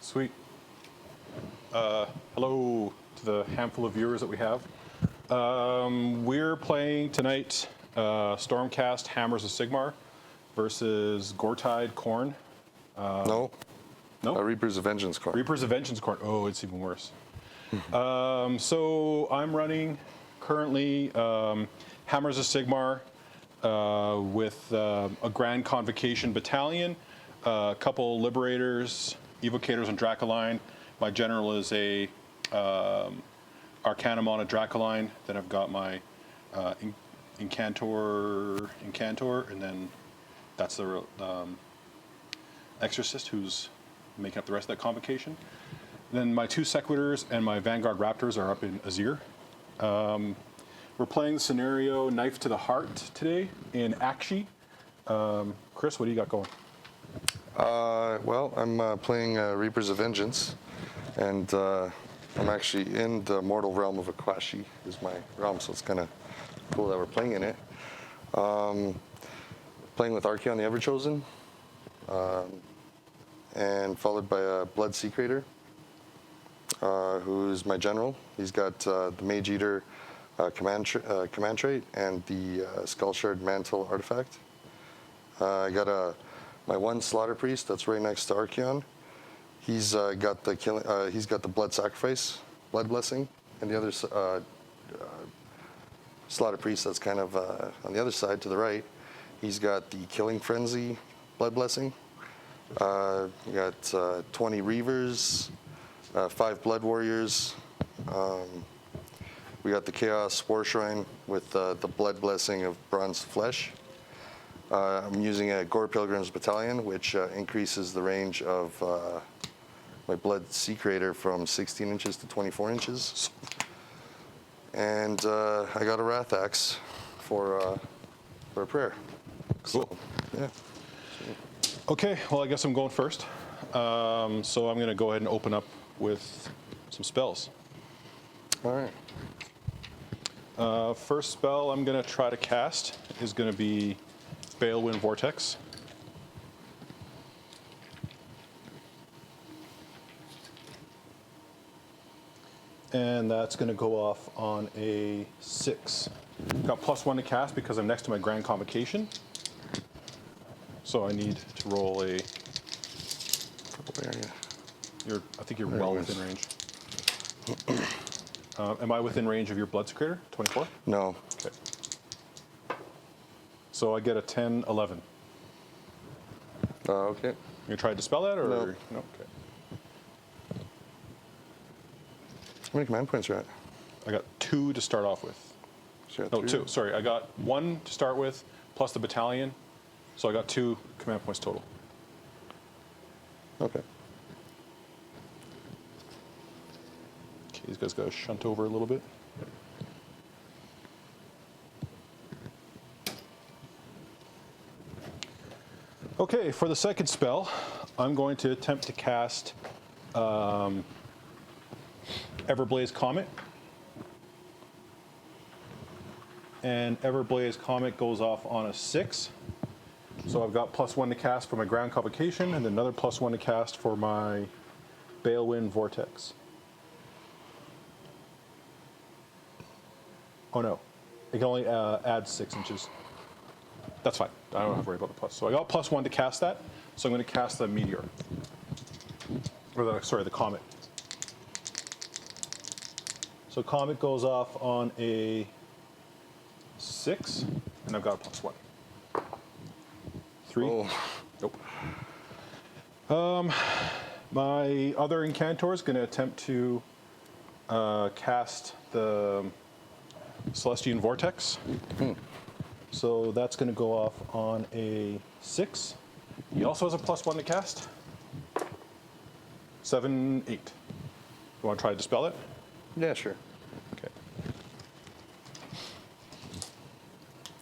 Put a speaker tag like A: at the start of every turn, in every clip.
A: Sweet. Hello to the handful of viewers that we have. We're playing tonight Stormcast Hammers of Sigmar versus Gore-Tide Khorne.
B: No. Reapers of Vengeance Khorne.
A: Reapers of Vengeance Khorne. Oh, it's even worse. So I'm running currently Hammers of Sigmar with a Grand Convocation battalion, a couple Liberators, Evocators, and Dracoline. My general is a Arcanum on a Dracoline. Then I've got my Incantor, and then that's the Exorcist who's making up the rest of that Convocation. Then my two Sequitors and my Vanguard Raptors are up in Azir. We're playing the scenario Knife to the Heart today in Akshi. Chris, what do you got going?
B: Well, I'm playing Reapers of Vengeance, and I'm actually in the mortal realm of Akwashi is my realm, so it's kind of cool that we're playing in it. Playing with Archaon the Everchosen, and followed by a Blood Sequator, who's my general. He's got the Mage Eater command trait and the Skull Shard Mantle artifact. I got my one Slaughter Priest that's right next to Archaon. He's got the Blood Sacrifice, Blood Blessing, and the other Slaughter Priest that's kind of on the other side to the right. He's got the Killing Frenzy, Blood Blessing. We got 20 Reavers, 5 Blood Warriors. We got the Chaos Warshrine with the Blood Blessing of Bronze Flesh. I'm using a Gore Pilgrims battalion, which increases the range of my Blood Sequator from 16 inches to 24 inches. And I got a Wrath Axe for a prayer.
A: Cool.
B: So, yeah.
A: Okay, well, I guess I'm going first. So I'm going to go ahead and open up with some spells.
B: All right.
A: First spell I'm going to try to cast is going to be Balewind Vortex. And that's going to go off on a 6. Got +1 to cast because I'm next to my Grand Convocation. So I need to roll a... I think you're well within range. Am I within range of your Blood Sequator? 24?
B: No.
A: Okay. So I get a 10, 11.
B: Okay.
A: You gonna try to dispel that, or
B: No.
A: Okay.
B: How many command points are at?
A: I got 2 to start off with.
B: So
A: No, 2. Sorry, I got 1 to start with, plus the battalion. So I got 2 command points total.
B: Okay.
A: Okay, these guys got to shunt over a little bit. Okay, for the second spell, I'm going to attempt to cast Everblaze Comet. And Everblaze Comet goes off on a 6. So I've got +1 to cast for my Ground Convocation, and then another +1 to cast for my Balewind Vortex. Oh no, it can only add 6 inches. That's fine, I don't have to worry about the plus. So I got +1 to cast that, so I'm going to cast the Meteor. Or the Comet. So Comet goes off on a 6, and I've got a +1. 3.
B: Oh.
A: Nope. My other Incantor is going to attempt to cast the Celestian Vortex. So that's going to go off on a 6. He also has a +1 to cast. 7, 8. You want to try to dispel it?
B: Yeah, sure.
A: Okay.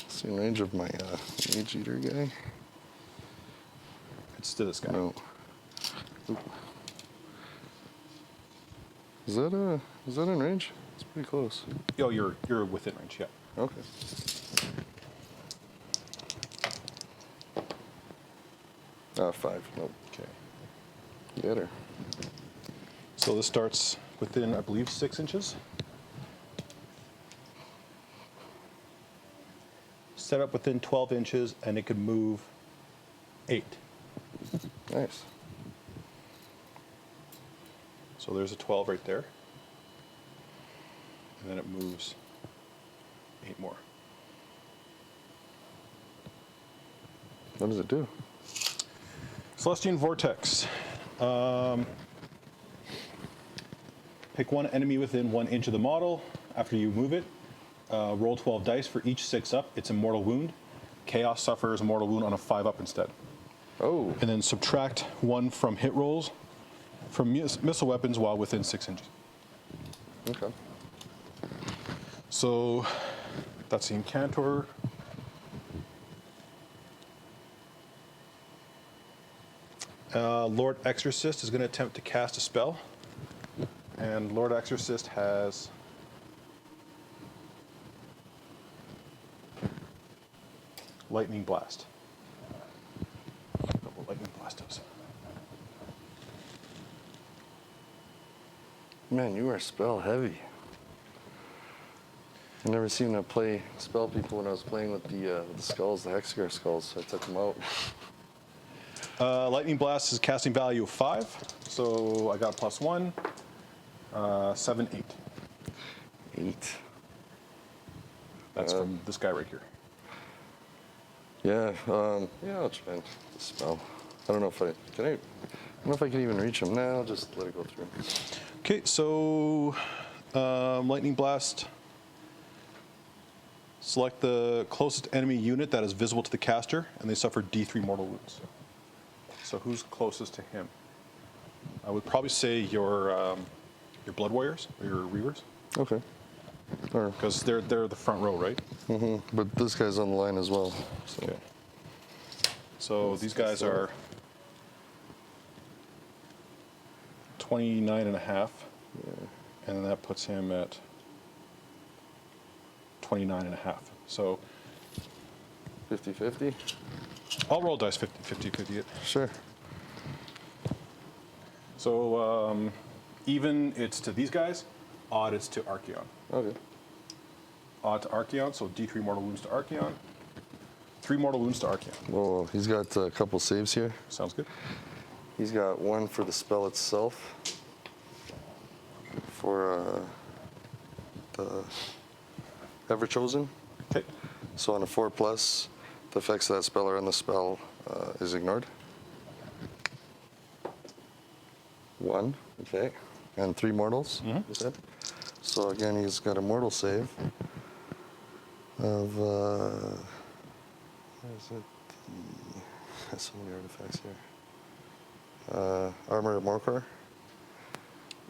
B: See in range of my Mage Eater guy.
A: It's to this guy.
B: No. Oop. Is that in range? It's pretty close.
A: Oh, you're within range, yeah.
B: Okay. Uh, 5. Nope.
A: Okay.
B: Get her.
A: So this starts within, I believe, 6 inches. Set up within 12 inches, and it can move 8.
B: Nice.
A: So there's a 12 right there. And then it moves 8 more.
B: What does it do?
A: Celestian Vortex. Pick one enemy within 1 inch of the model. After you move it, roll 12 dice. For each 6 up, it's a mortal wound. Chaos suffers a mortal wound on a 5 up instead.
B: Oh.
A: And then subtract 1 from hit rolls from missile weapons while within 6 inches.
B: Okay.
A: So that's the Incantor. Lord Exorcist is going to attempt to cast a spell. And Lord Exorcist has Lightning Blast. Double Lightning Blast does.
B: Man, you are spell heavy. I never seen to play spell people when I was playing with the skulls, the Hexagar skulls. So I took them out.
A: Lightning Blast is casting value of 5, so I got +1. 7, 8.
B: 8.
A: That's from this guy right here.
B: Yeah, yeah, I'll try and spell. I don't know if I don't know if I can even reach him. Nah, I'll just let it go through.
A: Okay, so Lightning Blast. Select the closest enemy unit that is visible to the caster, and they suffer D3 mortal wounds. So who's closest to him? I would probably say your Blood Warriors or your Reavers,
B: Okay. Or,
A: because they're the front row, right?
B: but this guy's on the line as well. So.
A: Okay. So these guys are 29.5, and then that puts him at 29.5. So
B: 50-50?
A: I'll roll dice 50-50 it.
B: Sure.
A: So even it's to these guys, odd it's to Archaon.
B: Okay.
A: Odd to Archaon, so D3 mortal wounds to Archaon. 3 mortal wounds to Archaon.
B: Well, he's got a couple saves here.
A: Sounds good.
B: He's got 1 for the spell itself. For the Everchosen.
A: Okay.
B: So on a 4+, the effects of that spell are on the spell is ignored. 1, okay. And 3 mortals, you said? So again, he's got a mortal save of, where is it? There's so many artifacts here. Armor of Morkar.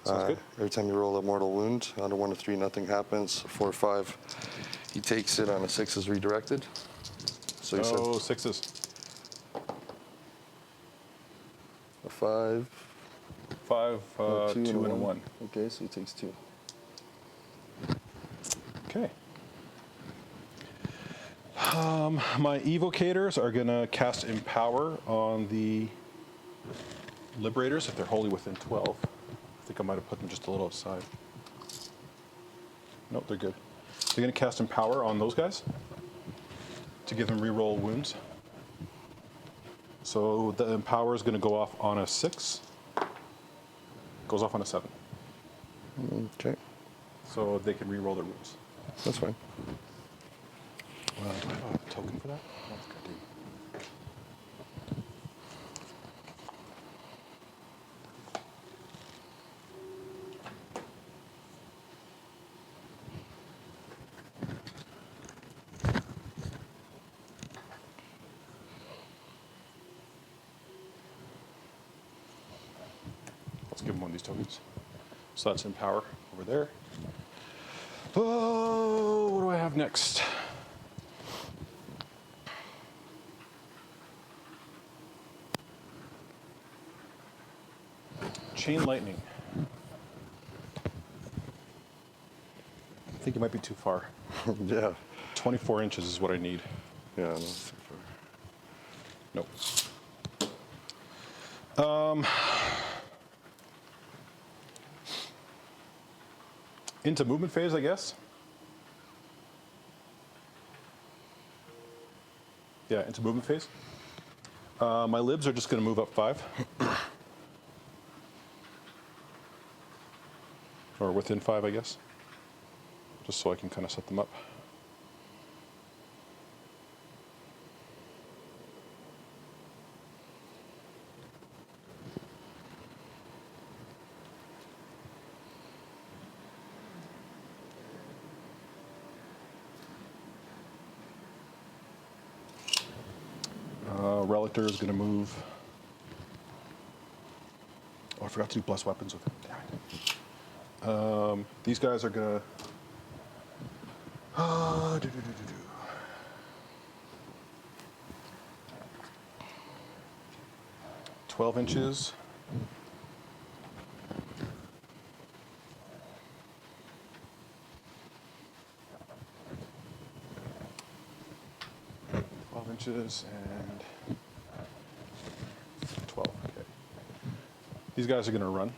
A: Sounds good.
B: Every time you roll a mortal wound, under 1 to 3, nothing happens. 4 or 5, he takes it on a 6 is redirected. So you
A: Oh,
B: said
A: 6s.
B: a 5.
A: 5, 2 and a 1.
B: Okay, so he takes 2.
A: Okay. My evocators are going to cast Empower on the Liberators if they're wholly within 12. I think I might have put them just a little outside. Nope, they're good. They're going to cast Empower on those guys to give them reroll wounds. So the Empower is going to go off on a 6. Goes off on a 7.
B: Okay,
A: So they can reroll their wounds.
B: that's fine.
A: Do I have a token for that? I don't think I do. Let's give him one of these tokens. So that's Empower over there. Oh, what do I have next? Chain Lightning. I think it might be too far.
B: Yeah.
A: 24 inches is what I need.
B: Yeah, no, it's too far.
A: Nope. into movement phase, I guess. Yeah, into movement phase. My libs are just going to move up 5. Or within 5, I guess. Just so I can kind of set them up. Relicator is going to move. Oh, I forgot to do blessed weapons with him. Damn it. These guys are going to. 12 inches. Inches and 12. Okay. These guys are going to run.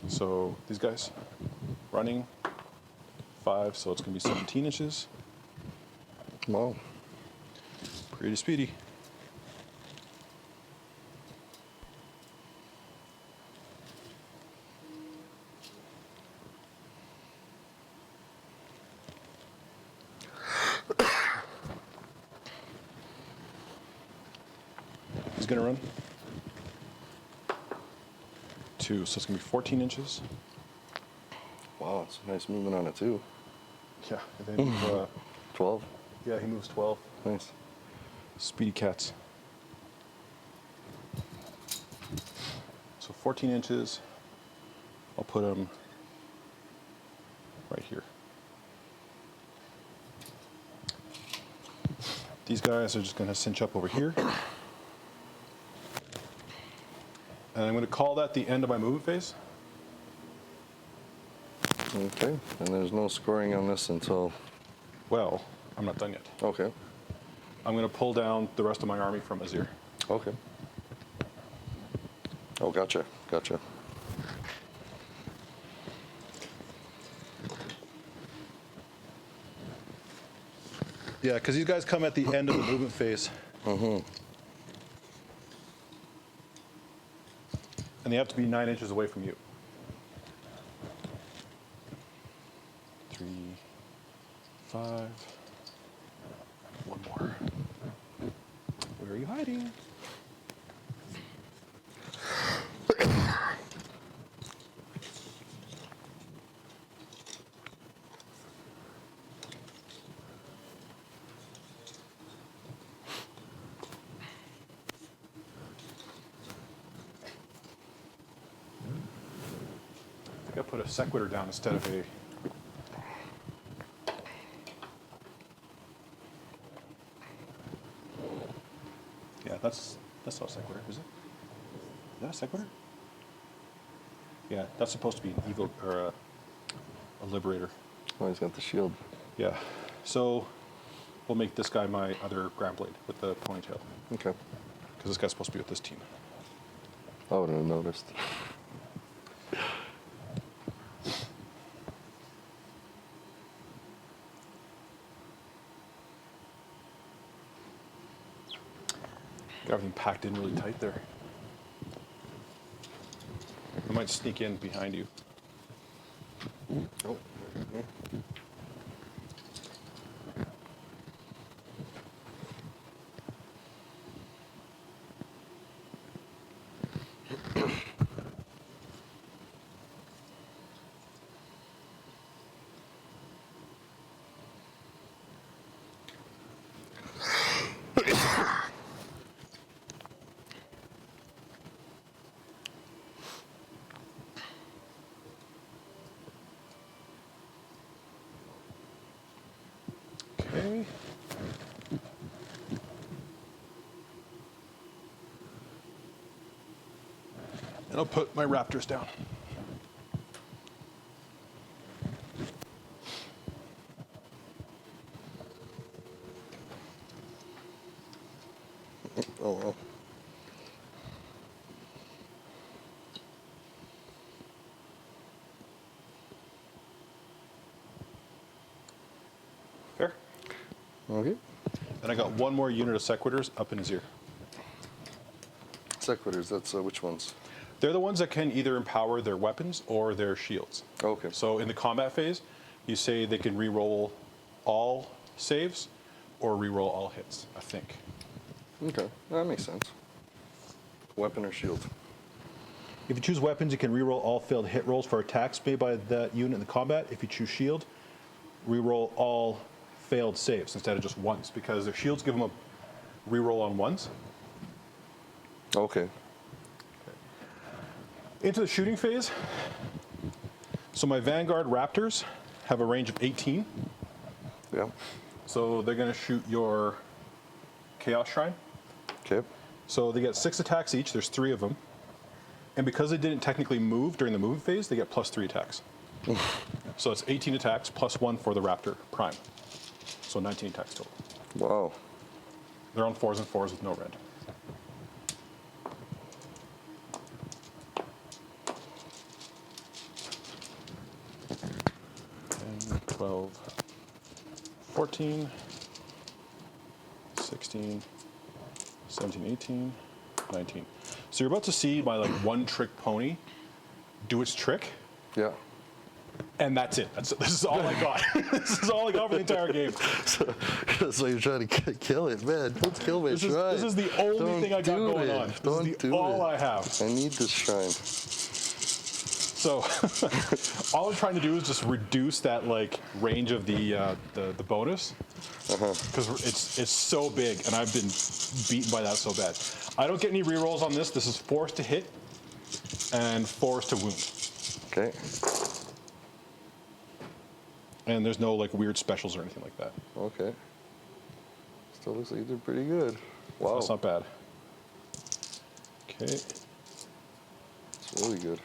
A: So these guys running 5, so it's going to be 17 inches.
B: Wow.
A: Pretty speedy. Going to run 2, so it's going to be 14 inches.
B: Wow, it's a nice movement on it too.
A: Yeah, and then
B: 12.
A: Yeah, he moves 12.
B: Nice.
A: Speedy cats. So 14 inches. I'll put him right here. These guys are just going to cinch up over here. And I'm going to call that the end of my movement phase.
B: Okay, and there's no scoring on this until...
A: Well, I'm not done yet.
B: Okay.
A: I'm going to pull down the rest of my army from Azir.
B: Okay. Oh, gotcha, gotcha.
A: Yeah, because these guys come at the end of the movement phase.
B: Mm-hmm.
A: And they have to be 9 inches away from you. 3, 5. One more. Where are you hiding? I put a Sequitor down instead of a... Yeah, that's not a Sequitor, is it? Is that a Sequitor? Yeah, that's supposed to be an Evo or a Liberator.
B: Oh, he's got the shield.
A: Yeah, so we'll make this guy my other Grand Blade with the ponytail.
B: Okay.
A: Because this guy's supposed to be with this team.
B: I wouldn't have noticed.
A: Got everything packed in really tight there. I might sneak in behind you.
B: Oh.
A: Okay. And I'll put my Raptors down.
B: Oh, well.
A: Fair.
B: Okay.
A: And I got one more unit of Sequitors up in his ear.
B: Sequitors, that's which ones?
A: They're the ones that can either empower their weapons or their shields.
B: Okay.
A: So in the combat phase, you say they can re-roll all saves or re-roll all hits, I think.
B: Okay, that makes sense. Weapon or shield?
A: If you choose weapons, you can re-roll all failed hit rolls for attacks made by that unit in the combat. If you choose shield, re-roll all failed saves instead of just once, because their shields give them a re-roll on ones.
B: Okay.
A: Into the shooting phase. So my Vanguard Raptors have a range of 18.
B: Yeah.
A: So they're going to shoot your Chaos Shrine.
B: Okay.
A: So they get 6 attacks each. There's 3 of them. And because they didn't technically move during the movement phase, they get +3 attacks. So it's 18 attacks plus 1 for the Raptor Prime. So 19 attacks total.
B: Wow.
A: They're on 4s and 4s with no rend. 12, 14, 16, 17, 18, 19. So you're about to see my like one-trick pony do its trick,
B: Yeah.
A: and that's it. This is all I got. This is all I got for the entire game.
B: So you're trying to kill it, man. Don't kill my shrine.
A: This is the only
B: Don't
A: thing I got
B: do
A: going
B: it.
A: on. This
B: Don't
A: is
B: do
A: all
B: it.
A: I have.
B: I need this shrine.
A: So all I'm trying to do is just reduce that like range of the bonus, because it's so big, and I've been beaten by that so bad. I don't get any rerolls on this. This is force to hit and force to wound,
B: Okay.
A: and there's no like weird specials or anything like that.
B: Okay. Still looks like you did pretty good. Wow.
A: That's not bad. Okay,
B: It's really good.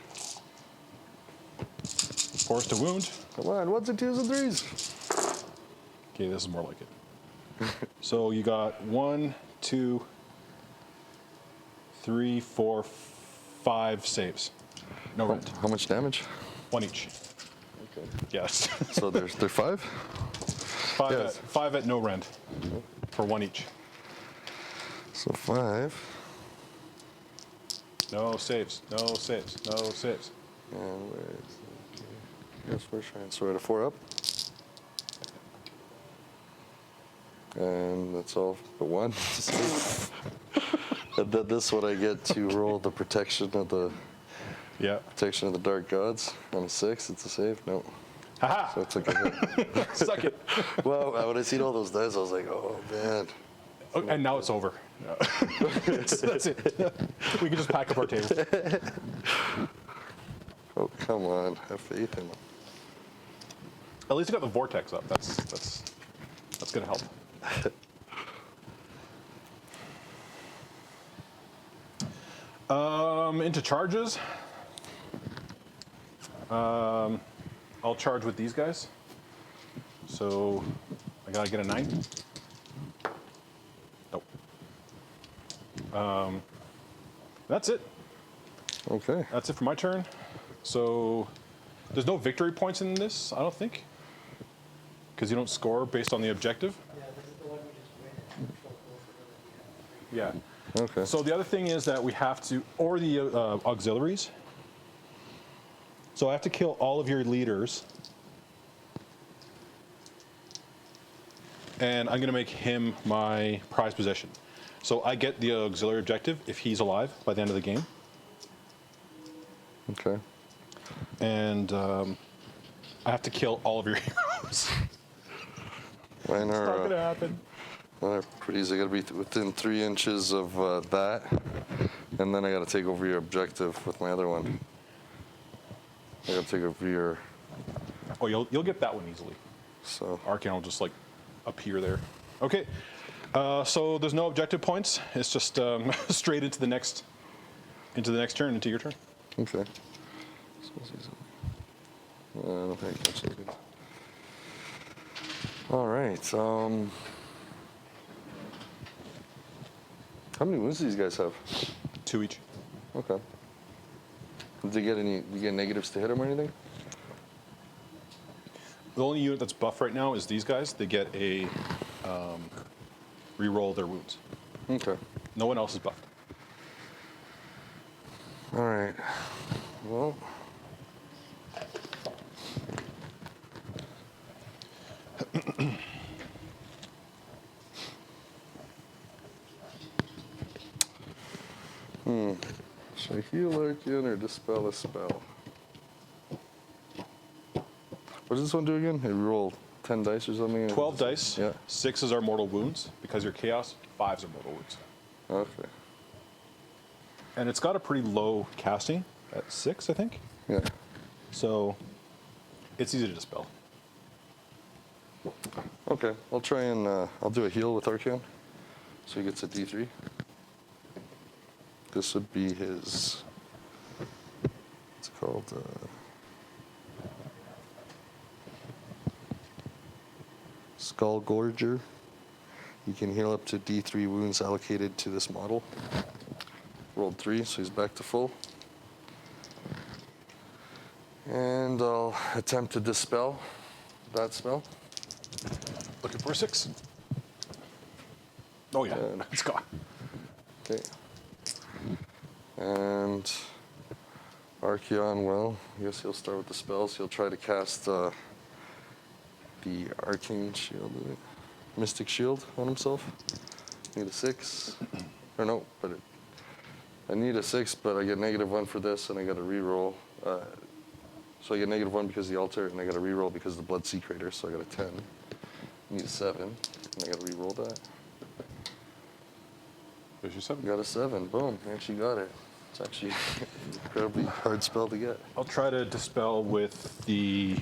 A: force to wound.
B: Come on, 1s and 2s and 3s.
A: Okay, this is more like it. So you got 1, 2, 3, 4, 5 saves. No rent.
B: How much damage?
A: 1 each.
B: Okay.
A: Yes.
B: So they're 5?
A: 5,
B: Yes.
A: 5 at no rent for 1 each.
B: So 5.
A: No saves. No saves. No saves.
B: And where is yes, we're trying. So we're at a 4 up. And that's all but 1. And then this one I get to roll the protection of the dark gods. On a 6, it's a save. No.
A: Haha!
B: So it's like a hit.
A: Suck it.
B: Well, when I seen all those dice, I was like, oh man.
A: Oh, and now it's over. That's it. We can just pack up our table.
B: Oh, come on. Have faith in them.
A: At least I got the vortex up. That's gonna help. Into charges. I'll charge with these guys. So I gotta get a 9. Nope. That's it.
B: Okay.
A: That's it for my turn. So there's no victory points in this, I don't think, because you don't score based on the objective.
C: Yeah, this is the one we just win.
A: Yeah.
B: Okay.
A: So the other thing is that we have to, or the auxiliaries. So I have to kill all of your leaders. And I'm going to make him my prize possession. So I get the auxiliary objective if he's alive by the end of the game.
B: Okay.
A: And I have to kill all of your heroes.
B: Mine
A: It's not
B: are,
A: going to happen.
B: mine are pretty easy. I gotta be within 3 inches of that. And then I gotta take over your objective with my other one. I gotta take over your,
A: Oh, you'll get that one easily.
B: so.
A: Arcanum will just like appear there. Okay, so there's no objective points. It's just straight into the next turn, into your turn.
B: Okay. I don't think that's so good. All right. How many wounds do these guys have?
A: 2 each.
B: Okay. Did they get any? You get negatives to hit them or anything?
A: The only unit that's buffed right now is these guys. They get a reroll their wounds.
B: Okay.
A: No one else is buffed.
B: All right. Well. Should I heal Archaon or dispel a spell? What does this one do again? It roll 10 dice or something?
A: 12 dice.
B: Yeah.
A: 6 is our mortal wounds. Because you're chaos, 5s are mortal wounds.
B: Okay.
A: And it's got a pretty low casting at 6, I think.
B: Yeah.
A: So it's easy to dispel.
B: Okay. I'll try and I'll do a heal with Archaon. So he gets a D3. This would be his. It's called. Skull Gorger. You can heal up to D3 wounds allocated to this model. Rolled 3, so he's back to full. And I'll attempt to dispel that spell.
A: Looking for a 6. Oh yeah,
B: And-
A: it's gone.
B: Okay. And Archaon, well, I guess he'll start with the spells. He'll try to cast the Arcane Shield, Mystic Shield on himself. Need a 6. Or no, but I need a 6, but I get -1 for this, and I got a reroll. So I get -1 because of the altar, and I got a reroll because of the Blood Sequitors, so I got a 10. I need a 7, and I got to reroll that.
A: There's your 7.
B: Got a 7, boom, actually got it. It's actually an incredibly hard spell to get.
A: I'll try to dispel with the.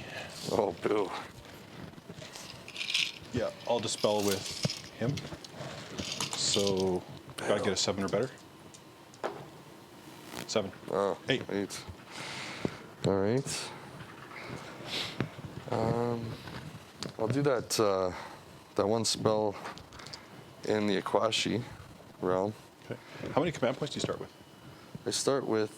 B: Oh, boo.
A: Yeah, I'll dispel with him. So gotta get a 7 or better. 7.
B: Oh,
A: 8.
B: 8. All right. I'll do that one spell in the Aquashi realm.
A: Okay. How many command points do you start with?
B: I start with,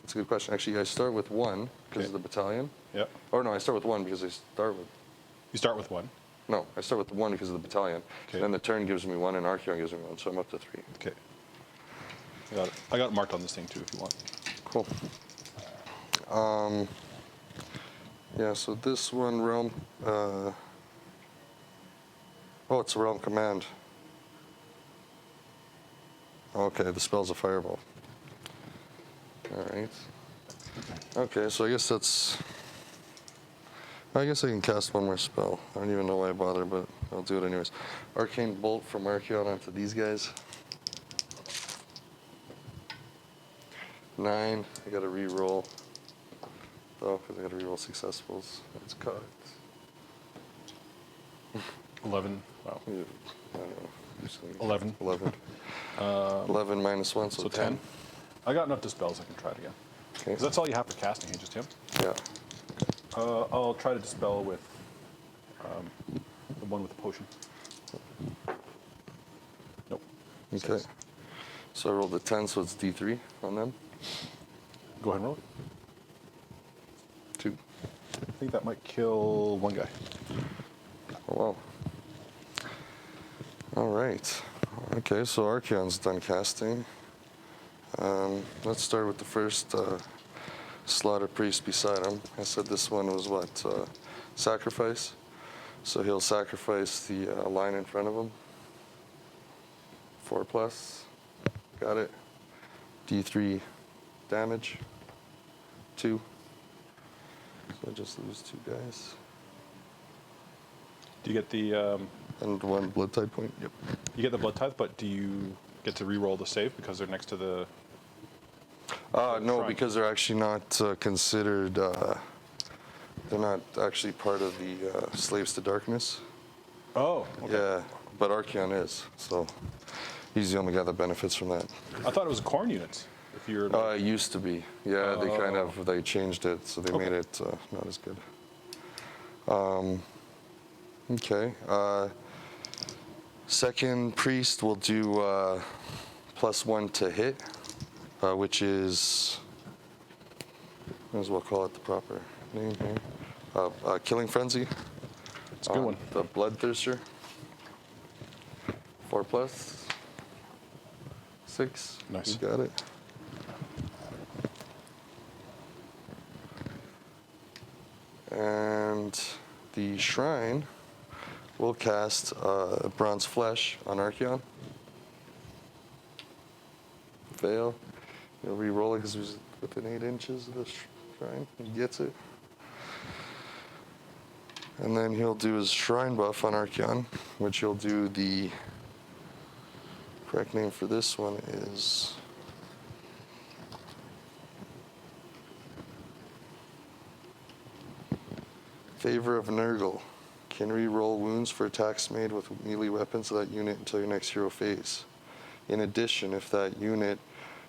B: it's a good question. Actually, I start with 1 because of the battalion.
A: Yeah.
B: Or no, I start with 1 because I start with,
A: You start with 1.
B: no, I start with 1 because of the battalion.
A: Okay.
B: Then the turn gives me 1 and Archaon gives me 1, so I'm up to 3.
A: Okay. I got it marked on this thing too if you want.
B: Cool. Yeah, so this one realm, oh, it's a realm command. Okay, the spell's a fireball. All right. Okay, so I guess I can cast one more spell. I don't even know why I bother, but I'll do it anyways. Arcane Bolt from Archaon onto these guys. 9, I got to re-roll. Though, because I got to re-roll successfuls. It's caught.
A: 11. Wow.
B: I don't know.
A: 11.
B: 11. 11 minus 1, so,
A: So 10. I got enough dispels I can try it again.
B: Okay.
A: Because that's all you have for casting, just him.
B: Yeah.
A: I'll try to dispel with the one with the potion. Nope.
B: Okay.
A: 6.
B: So I rolled a 10, so it's D3 on them.
A: Go ahead and roll it.
B: 2.
A: I think that might kill one guy.
B: Oh, wow. All right. Okay, so Archaon's done casting. Let's start with the first Slaughter Priest beside him. I said this one was what? Sacrifice. So he'll sacrifice the line in front of him. 4+. Got it. D3 damage. 2. So I just lose 2 guys.
A: Do you get the
B: And 1 blood type point. Yep.
A: you get the blood tithe, but do you get to re-roll the save because they're next to the?
B: No,
A: Shrine.
B: because they're actually not considered. They're not actually part of the Slaves to Darkness.
A: Oh. Okay.
B: Yeah, but Archaon is, so he's the only guy that benefits from that.
A: I thought it was corn units. If you're.
B: It used to be. Yeah, they changed it, so they made it not as good. Okay. Second priest will do +1 to hit, which is, might as well call it the proper name here. Killing Frenzy.
A: It's a good one.
B: The Bloodthirster. 4+. 6.
A: Nice.
B: You got it. And the Shrine will cast Bronze Flesh on Archaon. Fail. He'll re-roll it because he's within 8 inches of the Shrine. He gets it. And then he'll do his Shrine buff on Archaon, which he'll do the correct name for this one is Favor of Nurgle. Can re-roll wounds for attacks made with melee weapons of that unit until your next hero phase. In addition, if that unit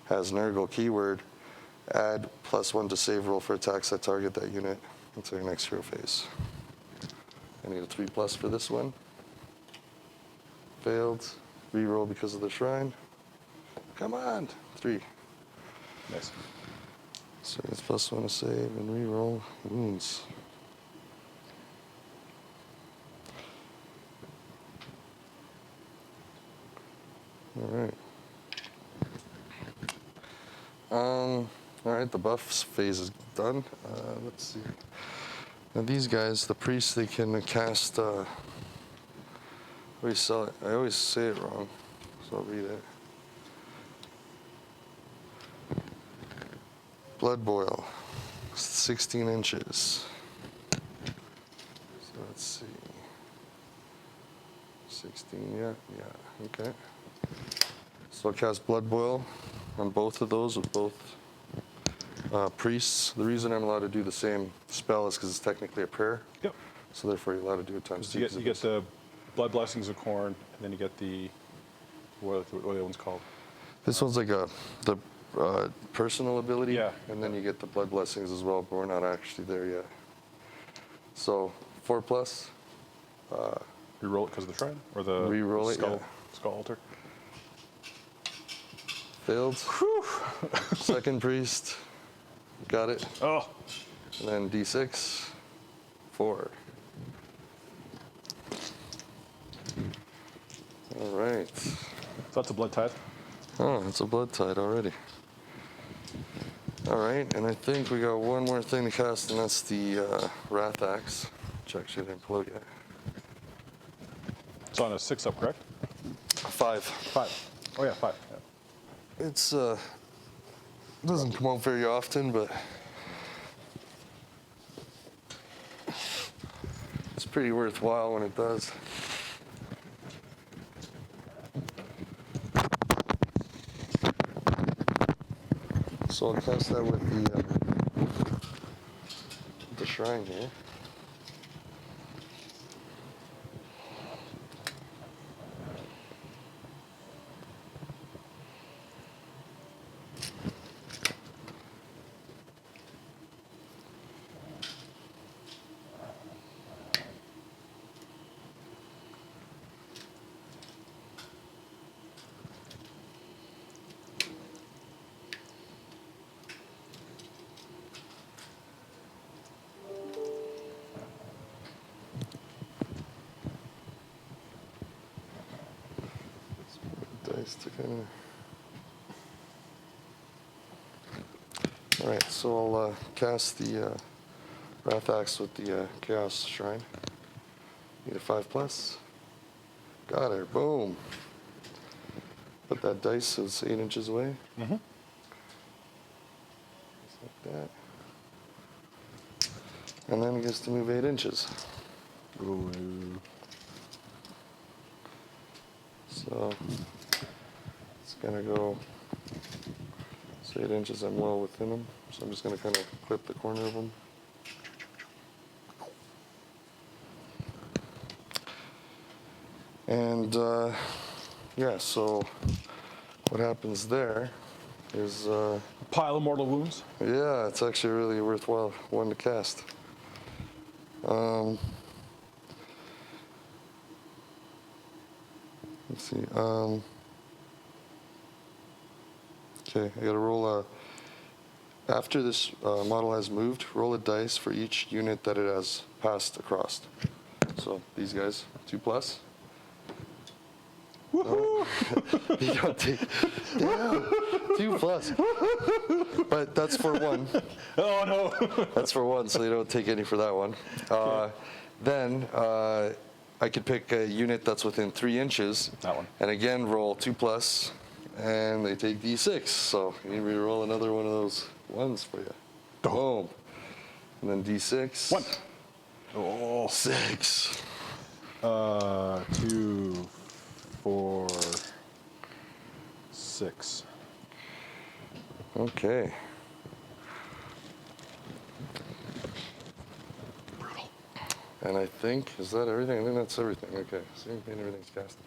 B: has Nurgle keyword, add +1 to save roll for attacks that target that unit until your next hero phase. I need a 3+ for this one. Failed. Reroll because of the Shrine. Come on. 3.
A: Nice.
B: So it's +1 to save and reroll wounds. All right. All right, the buffs phase is done. Let's see. Now these guys, the priests, they can cast. I always say it wrong, so I'll read it. Blood Boil, 16 inches. So let's see. 16, yeah, okay. So I'll cast Blood Boil on both of those with both priests. The reason I'm allowed to do the same spell is because it's technically a prayer.
A: Yep.
B: So therefore you're allowed to do it times 2.
A: You get the Blood Blessings of Khorne, and then you get the, what are the other ones called?
B: This one's like the personal ability.
A: Yeah.
B: And then you get the Blood Blessings as well, but we're not actually there yet. So 4+.
A: Reroll it because of the Shrine? Or the
B: Reroll it,
A: skull,
B: yeah.
A: skull altar?
B: Failed. Second priest. Got it.
A: Oh!
B: And then D6. 4. All right.
A: So that's a Blood Tithe.
B: Oh, it's a Blood Tide already. All right, and I think we got one more thing to cast, and that's the Wrath Axe, which actually didn't pull yet.
A: It's on a 6-up, correct?
B: 5.
A: 5. Oh yeah, 5. Yeah.
B: It's doesn't come out very often, but it's pretty worthwhile when it does. So I'll cast that with the Shrine here. Dice to kind of. All right, so I'll cast the Wrath Axe with the Chaos Shrine. Need a 5+. Got her. Boom. Put that dice so it's 8 inches away.
A: Mm-hmm.
B: Just like that. And then it gets to move 8 inches.
A: Ooh.
B: So it's gonna go 8 inches. I'm well within them, so I'm just gonna kind of clip the corner of them. And yeah, so what happens there is
A: Pile of mortal wounds.
B: yeah, it's actually really worthwhile one to cast. Let's see. Okay, I gotta roll After this model has moved, roll a dice for each unit that it has passed across. So these guys, 2+.
A: Woohoo!
B: You don't take, damn, 2+. But that's for one.
A: Oh no!
B: That's for one, so you don't take any for that one. Then I could pick a unit that's within 3 inches.
A: That one.
B: And again, roll 2+, and they take D6. So you need me to roll another one of those ones for you.
A: Oh.
B: Boom. And then D6.
A: 1. Oh.
B: 6.
A: 2, 4, 6.
B: Okay. And I think, is that everything? I think that's everything. Okay, so everything's cast.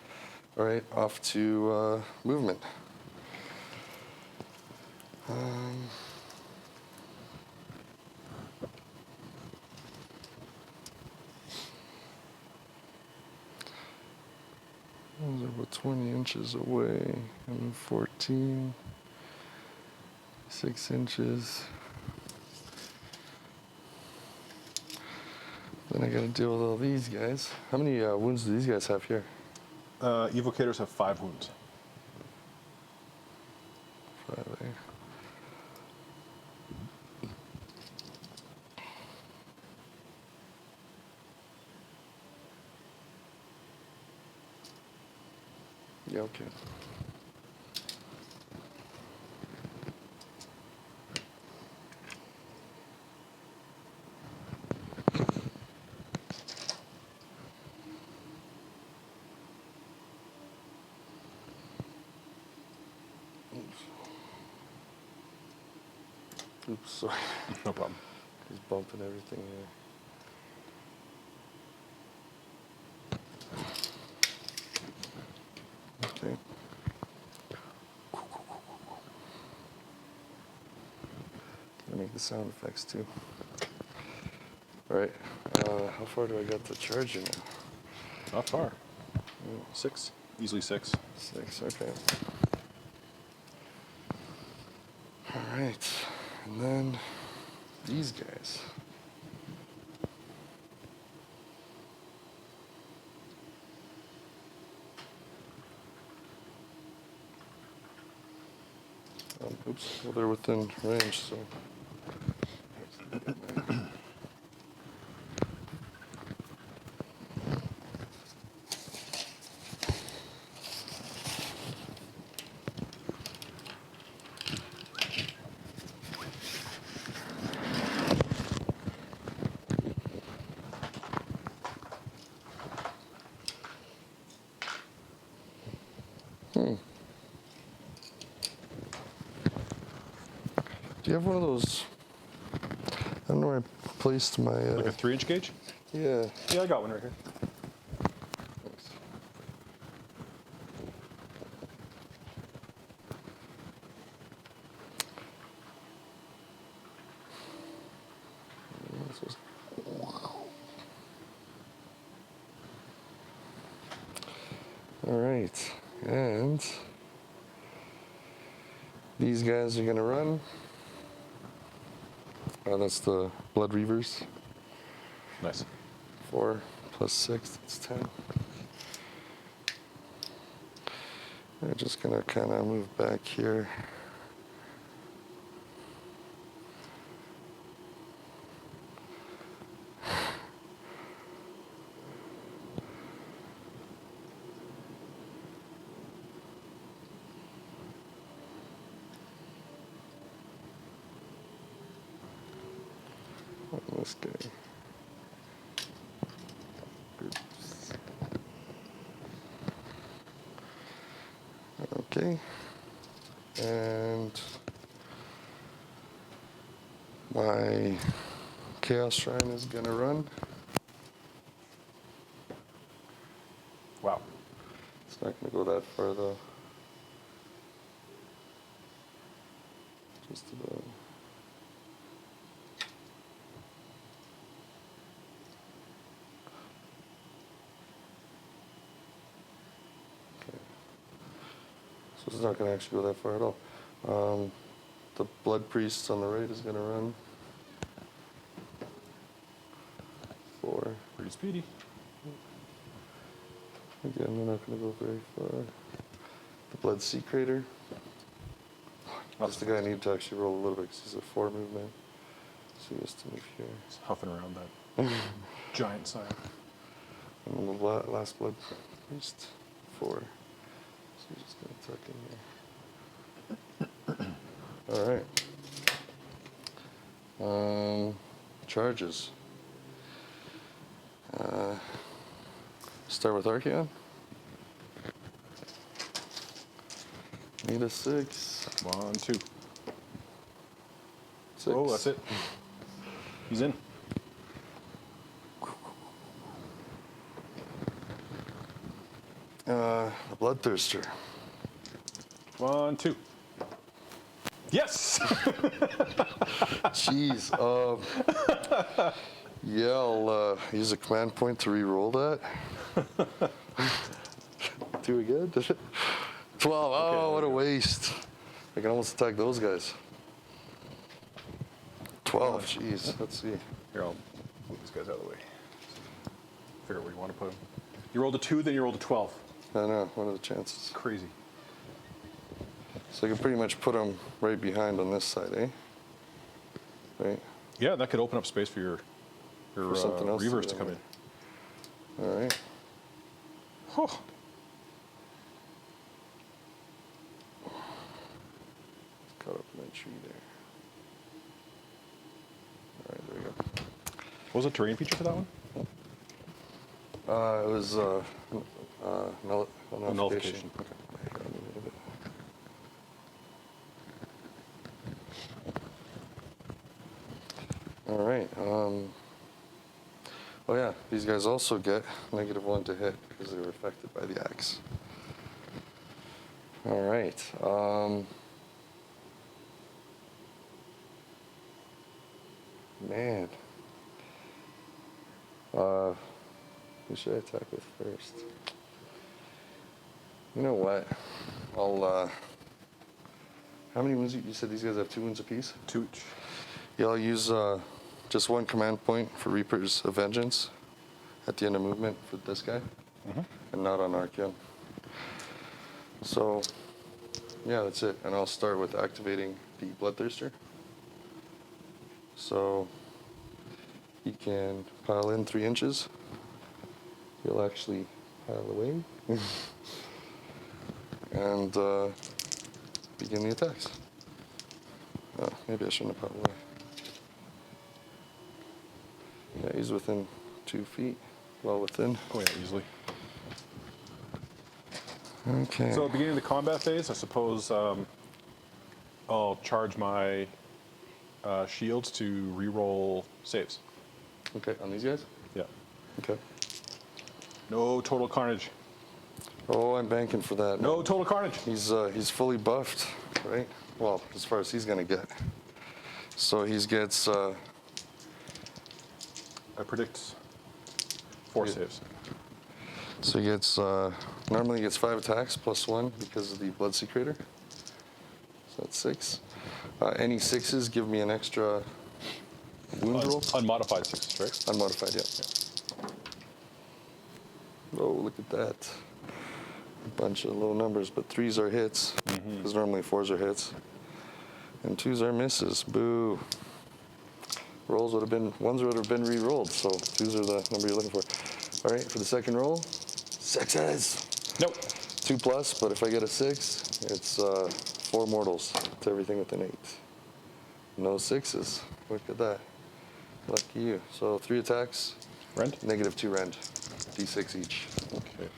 B: All right, off to movement. Those are about 20 inches away. And 14, 6 inches. Then I gotta deal with all these guys. How many wounds do these guys have here?
A: Evocators have 5 wounds.
B: 5, eh? Yeah, okay. Oops, sorry.
A: No problem.
B: He's bumping everything here. Okay. I make the sound effects too. All right. How far do I got to charge you now?
A: Not far. 6. Easily 6.
B: 6. Okay. All right. And then these guys. Oops, well, they're within range, so. Do you have one of those? I don't know where I placed my.
A: Like a 3-inch gauge?
B: Yeah.
A: Yeah, I got one right here.
B: Thanks. All right, and these guys are gonna run. That's the Bloodreavers.
A: Nice.
B: 4 plus 6, that's 10. I'm just gonna kind of move back here. This guy. Oops. Okay. And my Chaos Shrine is going to run.
A: Wow.
B: It's not going to go that far though. Just about. So it's not going to actually go that far at all. The Blood Priest on the right is going to run 4.
A: Pretty speedy.
B: Again, they're not going to go very far. The Blood Sequitors. That's the guy I need to actually roll a little bit because he's a 4 movement. So he has to move here.
A: It's huffing around that giant side.
B: And the last Blood Priest, 4. So he's just going to tuck in here. All right. Charges. Start with Archaon. Need a 6.
A: 1, 2.
B: 6.
A: Oh, that's it. He's in.
B: A Bloodthirster.
A: 1, 2. Yes!
B: Jeez. Yeah, I'll use a command point to re-roll that. Do we good? 12. Oh, what a waste. I can almost attack those guys. 12. Jeez. Let's see.
A: Here, I'll move these guys out of the way. Figure out where you want to put them. You rolled a 2, then you rolled a 12.
B: I know. What are the chances?
A: Crazy.
B: So I can pretty much put them right behind on this side, eh? Right?
A: Yeah, that could open up space for your
B: For something else to
A: Reavers
B: do,
A: to come in.
B: All right.
A: Oh.
B: Caught up in that tree there. All right, there we go.
A: What was the terrain feature for that one?
B: It was nullification.
A: Okay.
B: All right. Oh yeah, these guys also get -1 to hit because they were affected by the axe. All right. Man. Who should I attack with first? You know what? I'll. How many wounds? You said these guys have 2 wounds apiece?
A: 2 each.
B: Yeah, I'll use just 1 command point for Reapers of Vengeance at the end of movement for this guy, and not on Archaon. So, yeah, that's it. And I'll start with activating the Bloodthirster. So, he can pile in 3 inches. He'll actually pile away. And begin the attacks. Oh, maybe I shouldn't have piled away. Yeah, he's within 2 feet. Well within.
A: Oh yeah, easily.
B: Okay.
A: So at the beginning of the combat phase, I suppose I'll charge my shields to re-roll saves.
B: Okay, on these guys?
A: Yeah.
B: Okay.
A: No total carnage.
B: Oh, I'm banking for that.
A: No total carnage.
B: He's fully buffed, right? Well, as far as he's gonna get. So he gets
A: I predict 4 saves.
B: so he gets normally he gets 5 attacks plus 1 because of the Blood Sequitors. So that's 6. Any 6s give me an extra wound roll.
A: Unmodified 6s, right?
B: Unmodified, yeah. Oh, look at that. A bunch of low numbers, but 3s are hits, because normally 4s are hits. And 2s are misses. Boo. Rolls would have been, 1s would have been re-rolled, so 2s are the number you're looking for. All right, for the second roll, 6s.
A: Nope.
B: 2 plus, but if I get a 6, it's 4 mortals to everything with an 8. No 6s. Look at that. Lucky you. So 3 attacks.
A: Rend?
B: -2 rend. D6 each.
A: Okay.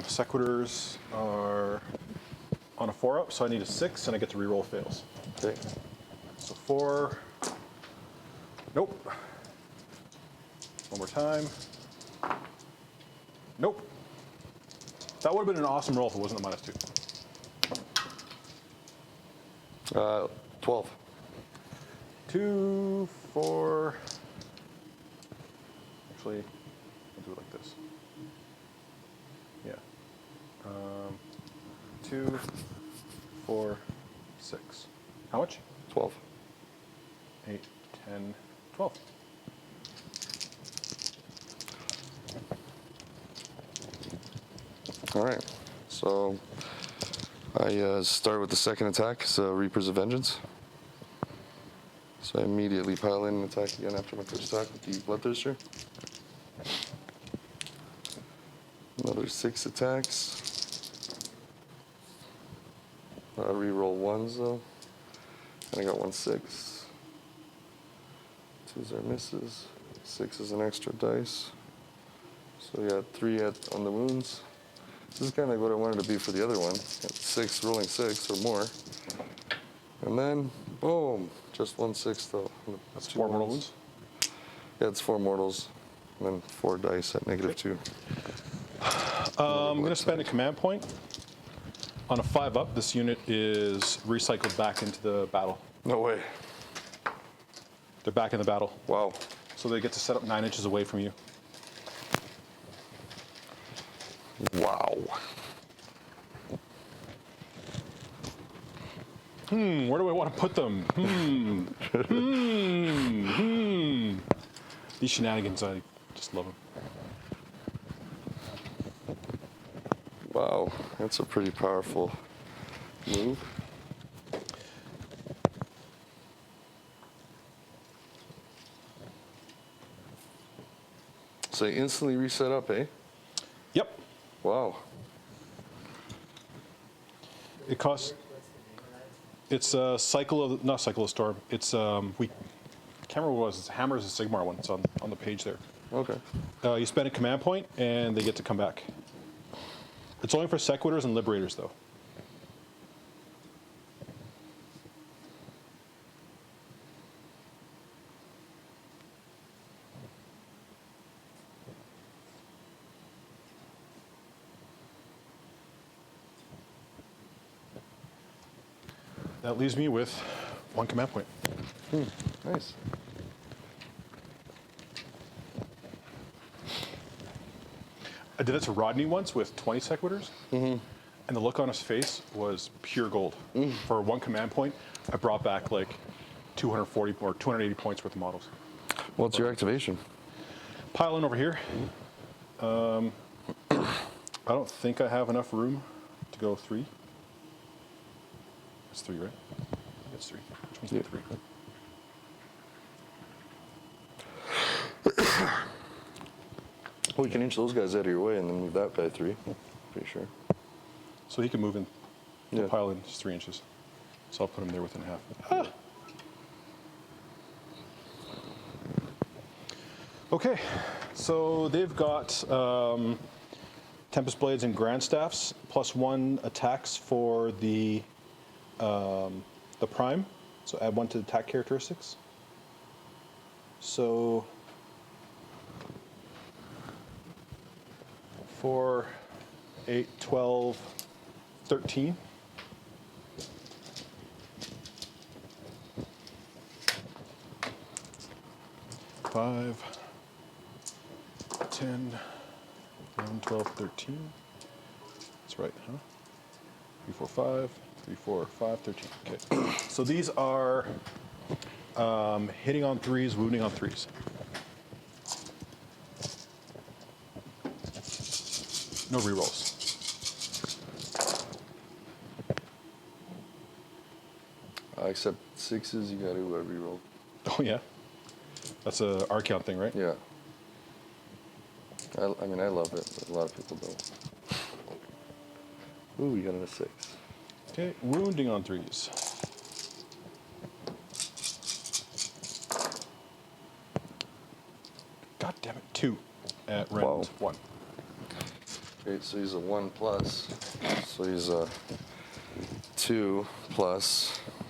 A: Sequitors are on a 4-up, so I need a 6, and I get to re-roll fails.
B: Okay.
A: So 4. Nope. One more time. Nope. That would have been an awesome roll if it wasn't a -2.
B: 12.
A: 2, 4. Actually, I'll do it like this. Yeah. 2, 4, 6. How much?
B: 12.
A: 8, 10, 12.
B: All right. So I start with the second attack, so Reapers of Vengeance. So I immediately pile in and attack again after my first attack with the Bloodthirster. Another 6 attacks. Reroll 1s though. And I got 1 6. 2s are misses. 6 is an extra dice. So we got 3 on the wounds. This is kind of like what I wanted to be for the other one. 6, rolling 6 or more. And then, boom, just 1 6 though.
A: That's 4 mortal wounds.
B: Yeah, it's 4 mortals. And then 4 dice at -2.
A: I'm going to spend a command point. On a 5-up, this unit is recycled back into the battle.
B: No way.
A: They're back in the battle.
B: Wow.
A: So they get to set up 9 inches away from you.
B: Wow.
A: Where do I want to put them? These shenanigans, I just love them.
B: Wow, that's a pretty powerful move. So you instantly reset up, eh?
A: Yep.
B: Wow.
A: It costs. It's a cycle of not cycle of storm. It's we can't remember what it was. It's Hammer's a Sigmar one. It's on the page there.
B: Okay.
A: You spend a command point and they get to come back. It's only for Sequitors and Liberators though. That leaves me with 1 command point.
B: Nice.
A: I did that to Rodney once with 20 Sequitors, and the look on his face was pure gold. For 1 command point, I brought back like 240 or 280 points worth of models.
B: What's your activation?
A: Pile in over here. I don't think I have enough room to go 3. It's 3, right? It's 3. Which one's
B: Yeah.
A: 3?
B: Well, you can inch those guys out of your way and then move that by 3. Pretty sure.
A: So he can move in.
B: Yeah.
A: Pile in just 3 inches. So I'll put him there within half. Ah. Okay, so they've got Tempest Blades and Grand Staffs, +1 attacks for the Prime. So add 1 to the attack characteristics. So 4, 8, 12, 13. Five, 10, 11, 12, 13. That's right, huh? 3, 4, 5, 3, 4, 5, 13. Okay. So these are hitting on 3s, wounding on 3s. No rerolls.
B: Except 6s, you got to reroll.
A: Oh yeah, that's a Archaon thing, right?
B: Yeah. I mean, I love it, but a lot of people don't. Ooh, you got a 6.
A: Okay, wounding on 3s. God damn it, 2 at round
B: Wow.
A: 1.
B: Okay, so he's a 1+. So he's a 2+.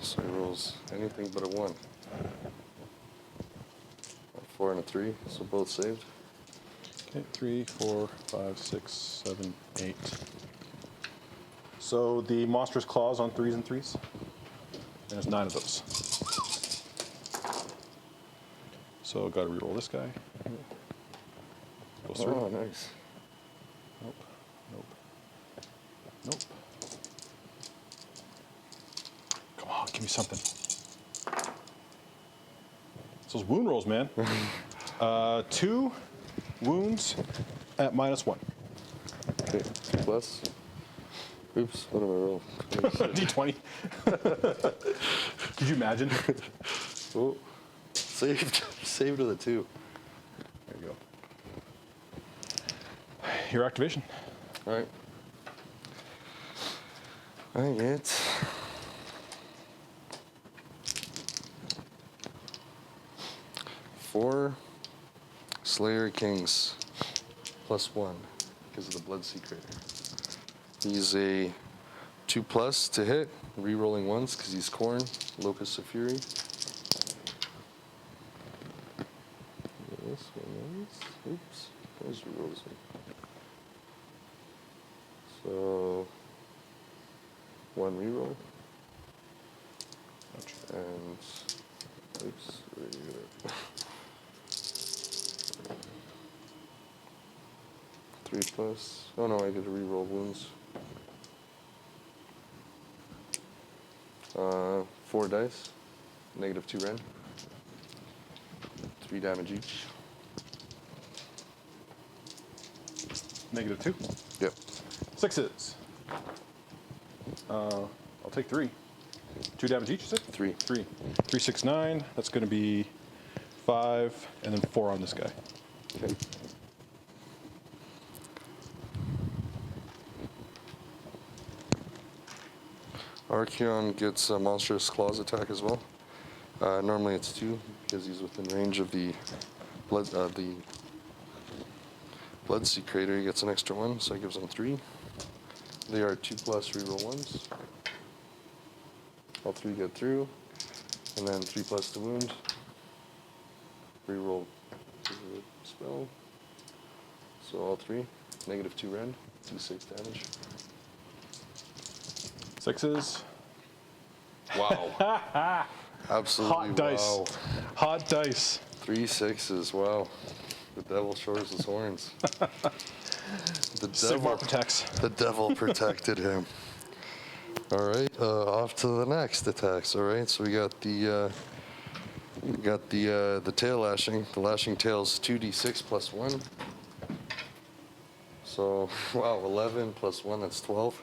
B: So he rolls anything but a 1. A 4 and a 3, so both saved.
A: Okay, 3, 4, 5, 6, 7, 8. So the monstrous claws on 3s and 3s. And there's 9 of those. So got to reroll this guy. Goes through.
B: Oh, nice.
A: Nope. Nope. Nope. Come give me something. It's those wound rolls, man. 2 wounds at -1.
B: Okay, 2 plus. Oops, what am I roll?
A: D20. Could you imagine?
B: Oh, saved. Saved with a 2.
A: There you go. Your activation.
B: All right. I get 4 Slayer Kings +1 because of the Blood Secret. He's a 2+ to hit, re-rolling once because he's Corn, Locust of Fury. This one is, oops, where's re-roll this one? So 1 reroll. And oops, where did you go? 3+. Oh no, I get to reroll wounds. 4 dice, -2 rend. 3 damage each.
A: -2.
B: Yep.
A: 6s. I'll take 3. 2 damage each, you said?
B: 3.
A: 3. 3, 6, 9. That's going to be 5, and then 4 on this guy.
B: Okay. Archaon gets a Monstrous Claws attack as well. Normally it's 2 because he's within range of the blood Secretor. He gets an extra 1, so it gives him 3. They are 2+ reroll ones. All 3 get through, and then 3+ to wound. Reroll spell. So all 3, -2 rend, d6 damage.
A: 6s.
B: Wow. Absolutely
A: Hot dice.
B: wow.
A: Hot dice.
B: 3 6s, wow. The devil shows his horns.
A: Sigmar protects.
B: The devil protected him. All right, off to the next attacks. All right, so we got the tail lashing. The lashing tail's 2d6 +1. So wow, 11 +1, that's 12.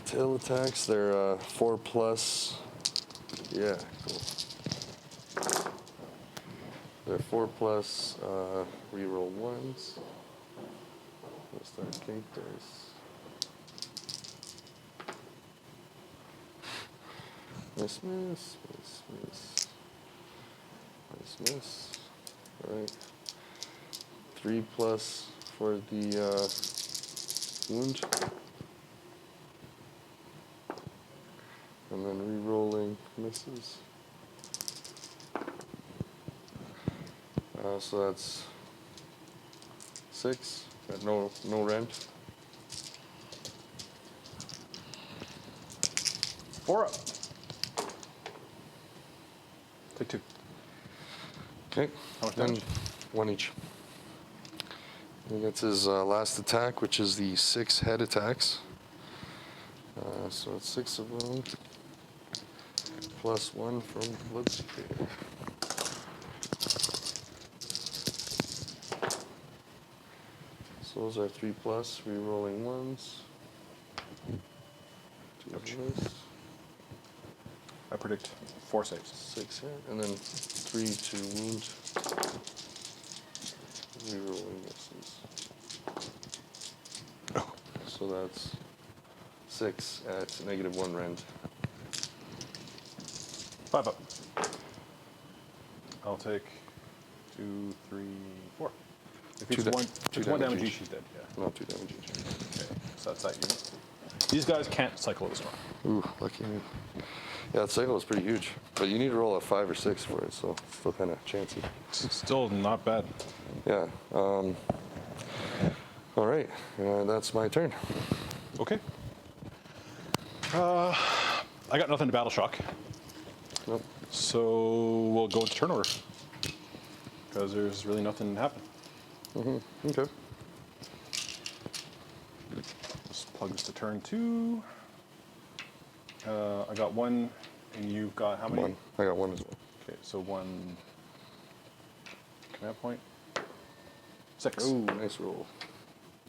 B: Tail attacks. They're 4+. Yeah, cool. They're 4+ reroll ones. We'll start King dice. Miss. All right. 3+ for the wound. And then re-rolling misses. So that's 6. Got no rend.
A: 4 up. Take 2.
B: Okay.
A: How much
B: Then
A: damage?
B: 1 each. He gets his last attack, which is the 6 head attacks. So it's 6 of them. +1 from Blood Secret. So those are 3+, re-rolling ones. 2 of those.
A: I predict 4 saves.
B: 6 hit, and then 3 to wound. Re-rolling misses. So that's 6 at -1 rend.
A: 5 up. I'll take 2, 3, 4. If it's 1 damage each, he's dead. Yeah.
B: No, 2 damage each.
A: Okay. So that's that unit. These guys can't cycle the storm.
B: Ooh, lucky me. Yeah, that cycle is pretty huge, but you need to roll a 5 or 6 for it, so it's still kind of chancy.
A: It's still not bad.
B: Yeah. All right, that's my turn.
A: Okay. I got nothing to battle shock,
B: Nope.
A: so we'll go to turn order. because there's really nothing happening.
B: Okay.
A: Just plug this to turn 2. I got 1, and you've got how many?
B: 1. I got 1 as well.
A: Okay, so 1 command point. 6.
B: Oh, nice roll.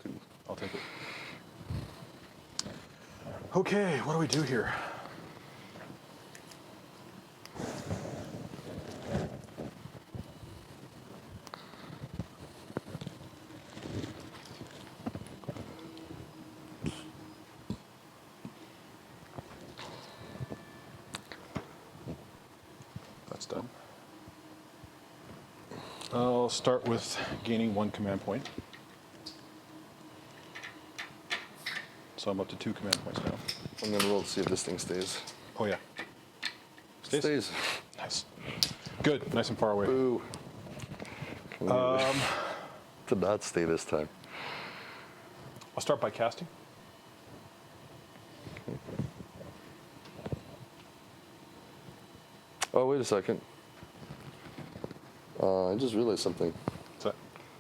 B: 2.
A: I'll take it. Okay, what do we do here? That's done. I'll start with gaining 1 command point. So I'm up to 2 command points now.
B: I'm going to roll to see if this thing stays.
A: Oh yeah.
B: Stays.
A: Nice. Good. Nice and far away.
B: Ooh. Did not stay this time.
A: I'll start by casting.
B: Oh, wait a second. I just realized something.
A: What's that?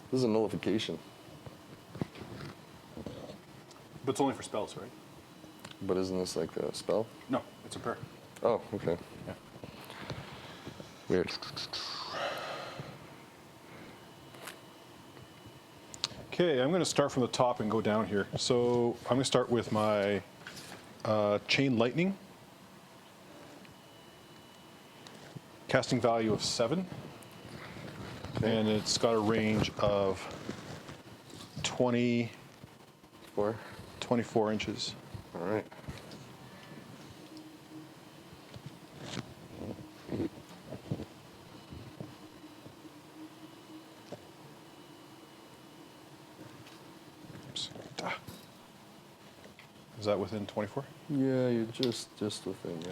B: This is a nullification.
A: But it's only for spells, right?
B: But isn't this like a spell?
A: No, it's a prayer.
B: Oh, okay.
A: Yeah.
B: Weird.
A: Okay, I'm going to start from the top and go down here. So I'm going to start with my Chain Lightning. Casting value of 7.
B: Okay.
A: And it's got a range of
B: 4.
A: 24 inches.
B: All right.
A: Oops. Ah. Is that within 24?
B: Yeah, you're just within, yeah.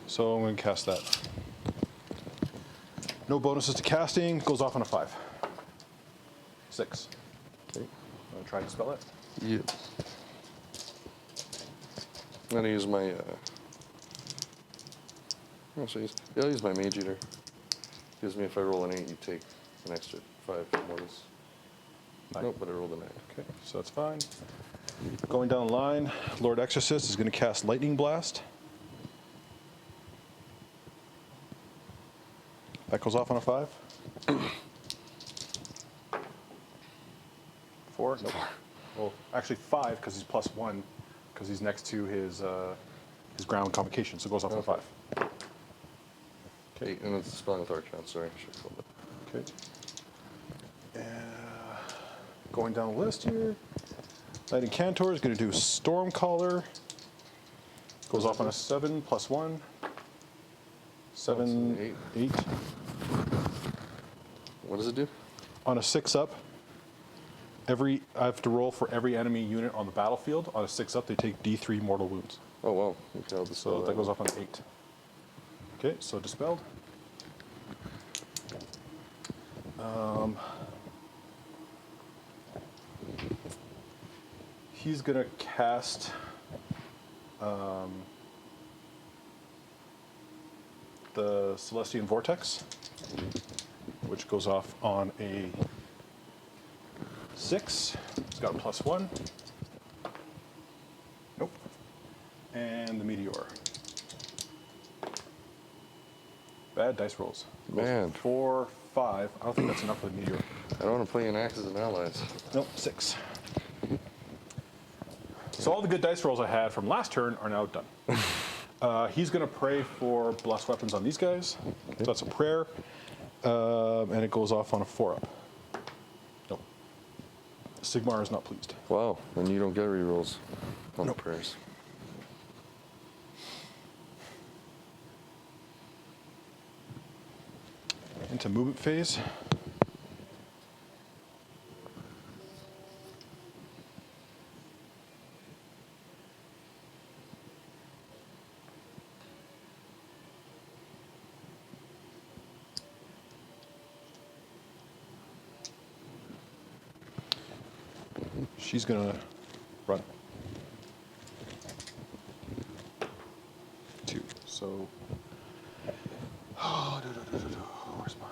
A: So I'm going to cast that. No bonuses to casting. Goes off on a 5. 6.
B: Okay.
A: I'm going to try and spell it.
B: Yeah. I'm gonna use my. I'll use my Mage Eater. Gives me if I roll an 8, you take an extra 5 mortals.
A: 9.
B: Nope, but I rolled a 9.
A: Okay, so that's fine. Going down the line, Lord Exorcist is going to cast Lightning Blast. That goes off on a 5. 4? Nope. Well, actually 5 because he's +1 because he's next to his ground Convocation, so it goes off on a 5.
B: Okay, and it's spelling with Arcanum. Sorry, I should have called it.
A: Okay. Going down the list here, Knight Incantor is going to do Stormcaller. Goes off on a 7 +1. 7, 8.
B: What does it do?
A: On a 6-up, I have to roll for every enemy unit on the battlefield. On a 6-up, they take D3 mortal wounds.
B: Oh wow. Okay, I'll dispel
A: So that goes off on an 8. Okay, so dispelled. He's gonna cast the Celestian Vortex, which goes off on a 6. It's got a +1. Nope. And the Meteor. Bad dice rolls.
B: Man.
A: 4, 5. I don't think that's enough for the Meteor.
B: I don't want to play in Axes and Allies.
A: Nope, 6. So all the good dice rolls I had from last turn are now done. He's going to pray for blessed weapons on these guys. So that's a prayer. And it goes off on a 4-up. Nope. Sigmar is not pleased.
B: Wow, and you don't get rerolls on the prayers.
A: Into movement phase. She's gonna run. 2. So, where's my?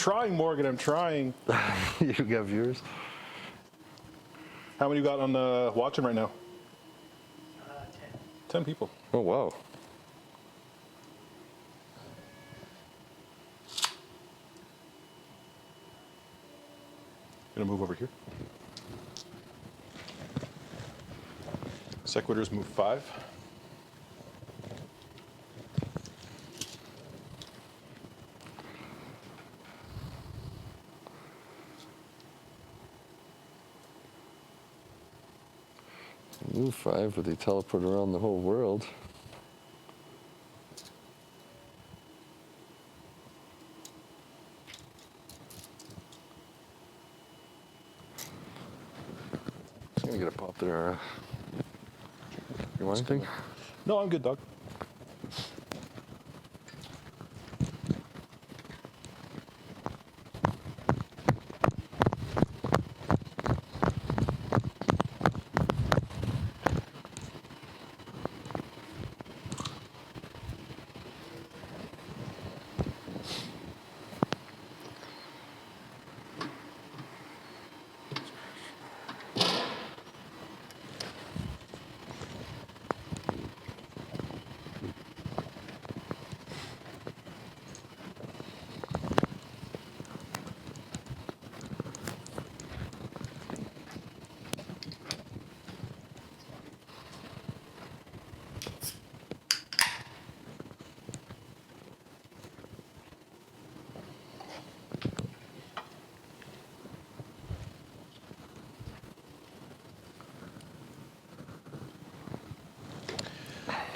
A: trying, Morgan. I'm trying.
B: You got viewers?
A: How many you got on the watching right now?
C: 10.
A: 10 people.
B: Oh, wow.
A: Gonna move over here. Sequitors move 5.
B: Move 5, but they teleport around the whole world. I'm gonna get a pop there. You want anything?
A: No, I'm good, dog.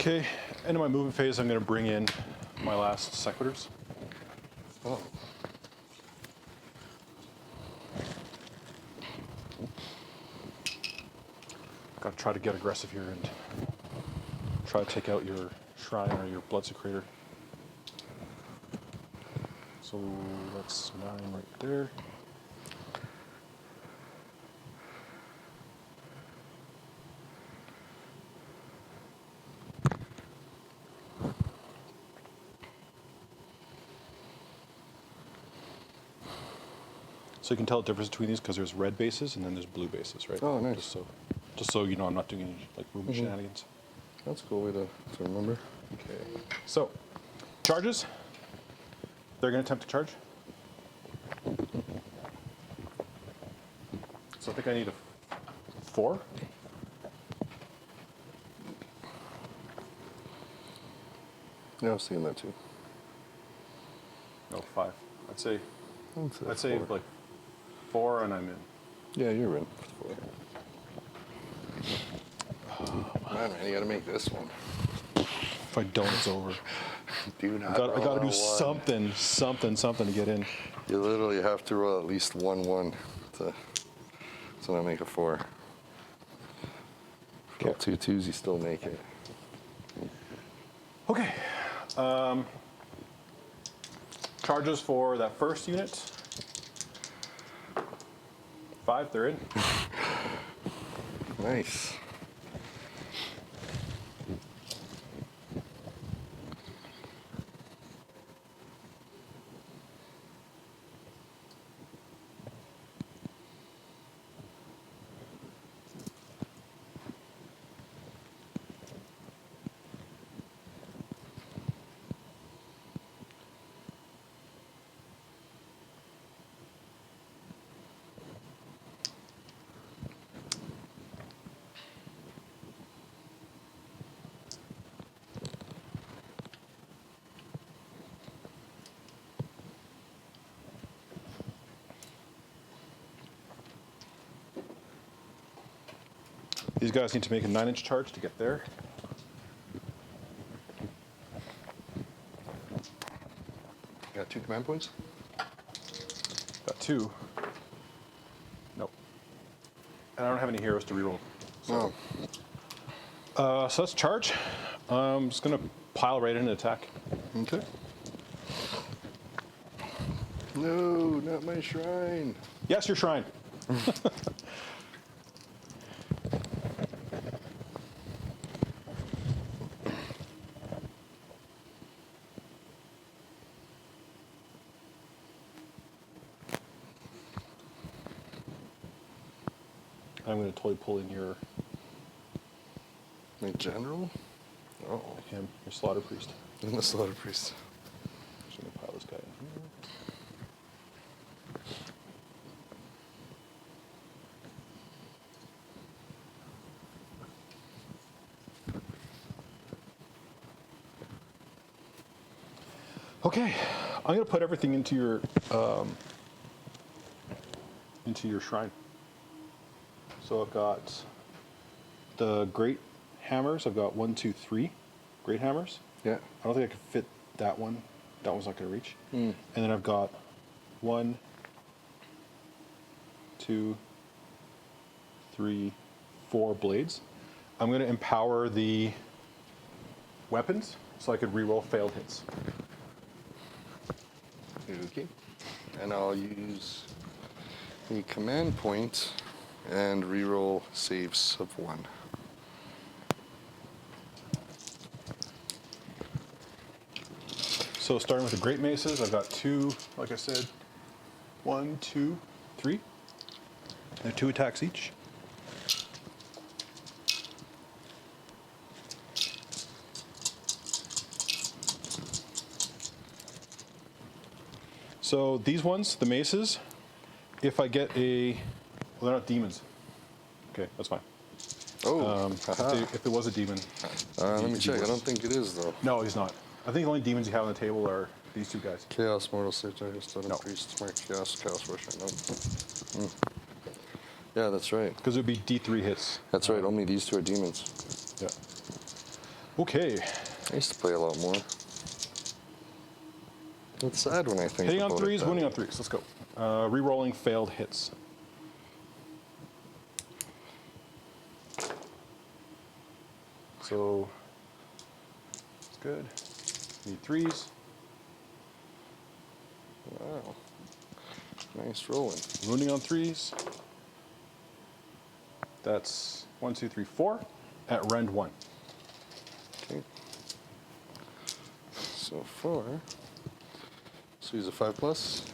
A: Okay, end of my movement phase, I'm going to bring in my last Sequitors.
B: Oh.
A: Got to try to get aggressive here and try to take out your shrine or your blood secretor. So that's 9 right there. So you can tell the difference between these because there's red bases and then there's blue bases, right?
B: Oh, nice.
A: Just so you know I'm not doing any like movement shenanigans.
B: That's a cool way to remember.
A: Okay. So, charges. They're going to attempt to charge. So I think I need a 4.
B: Yeah, I was thinking that too.
A: No, 5. I'd say
B: 4.
A: like 4 and I'm in.
B: Yeah, you're in. 4. Man, you gotta make this one.
A: If I don't, it's over.
B: Do not
A: I got to
B: roll
A: do
B: a 1.
A: something to get in.
B: You literally have to roll at least 1 to not make a 4. Roll 2 2s, you still make it.
A: Okay. Charges for that first unit. 5, they're in.
B: Nice.
A: These guys need to make a 9-inch charge to get there.
B: Got 2 command points?
A: Got 2. Nope. And I don't have any heroes to reroll.
B: No.
A: So let's charge. I'm just going to pile right in and attack.
B: Okay. No, not my shrine.
A: Yes, your shrine. I'm going to totally pull in your
B: My general? Oh,
A: him, your slaughter priest.
B: and the slaughter priest.
A: Just going to pile this guy in here. Okay, I'm going to put everything into your shrine. So I've got the great hammers. I've got 1, 2, 3 great hammers.
B: Yeah.
A: I don't think I can fit that one. That one's not going to reach.
B: Mm.
A: And then I've got 1, 2, 3, 4 blades. I'm going to empower the weapons so I could reroll failed hits.
B: Okay. And I'll use a command point and reroll saves of 1.
A: So starting with the great maces, I've got 2, like I said, 1, 2, 3. They're 2 attacks each. So these ones, the maces, if I get a, well, they're not demons. Okay, that's fine.
B: Oh,
A: If it was a demon.
B: let me
A: it'd be
B: check. I
A: worse.
B: don't think it is, though.
A: No, he's not. I think the only demons you have on the table are these 2 guys.
B: Chaos, Mortal, Satyr, Totem,
A: No.
B: Priest, Smart, Chaos, Warshrind. No. Yeah, that's right.
A: Because it would be D3 hits.
B: That's right. Only these 2 are demons.
A: Yeah. Okay.
B: I used to play a lot more. It's sad when I think
A: Hitting on
B: about
A: 3s,
B: it,
A: winning on 3s. Let's go. Rerolling failed hits. So, it's good. Need 3s.
B: Wow. Nice rolling.
A: Wounding on 3s. That's 1, 2, 3, 4 at rend 1.
B: Okay. So far, so use a 5+.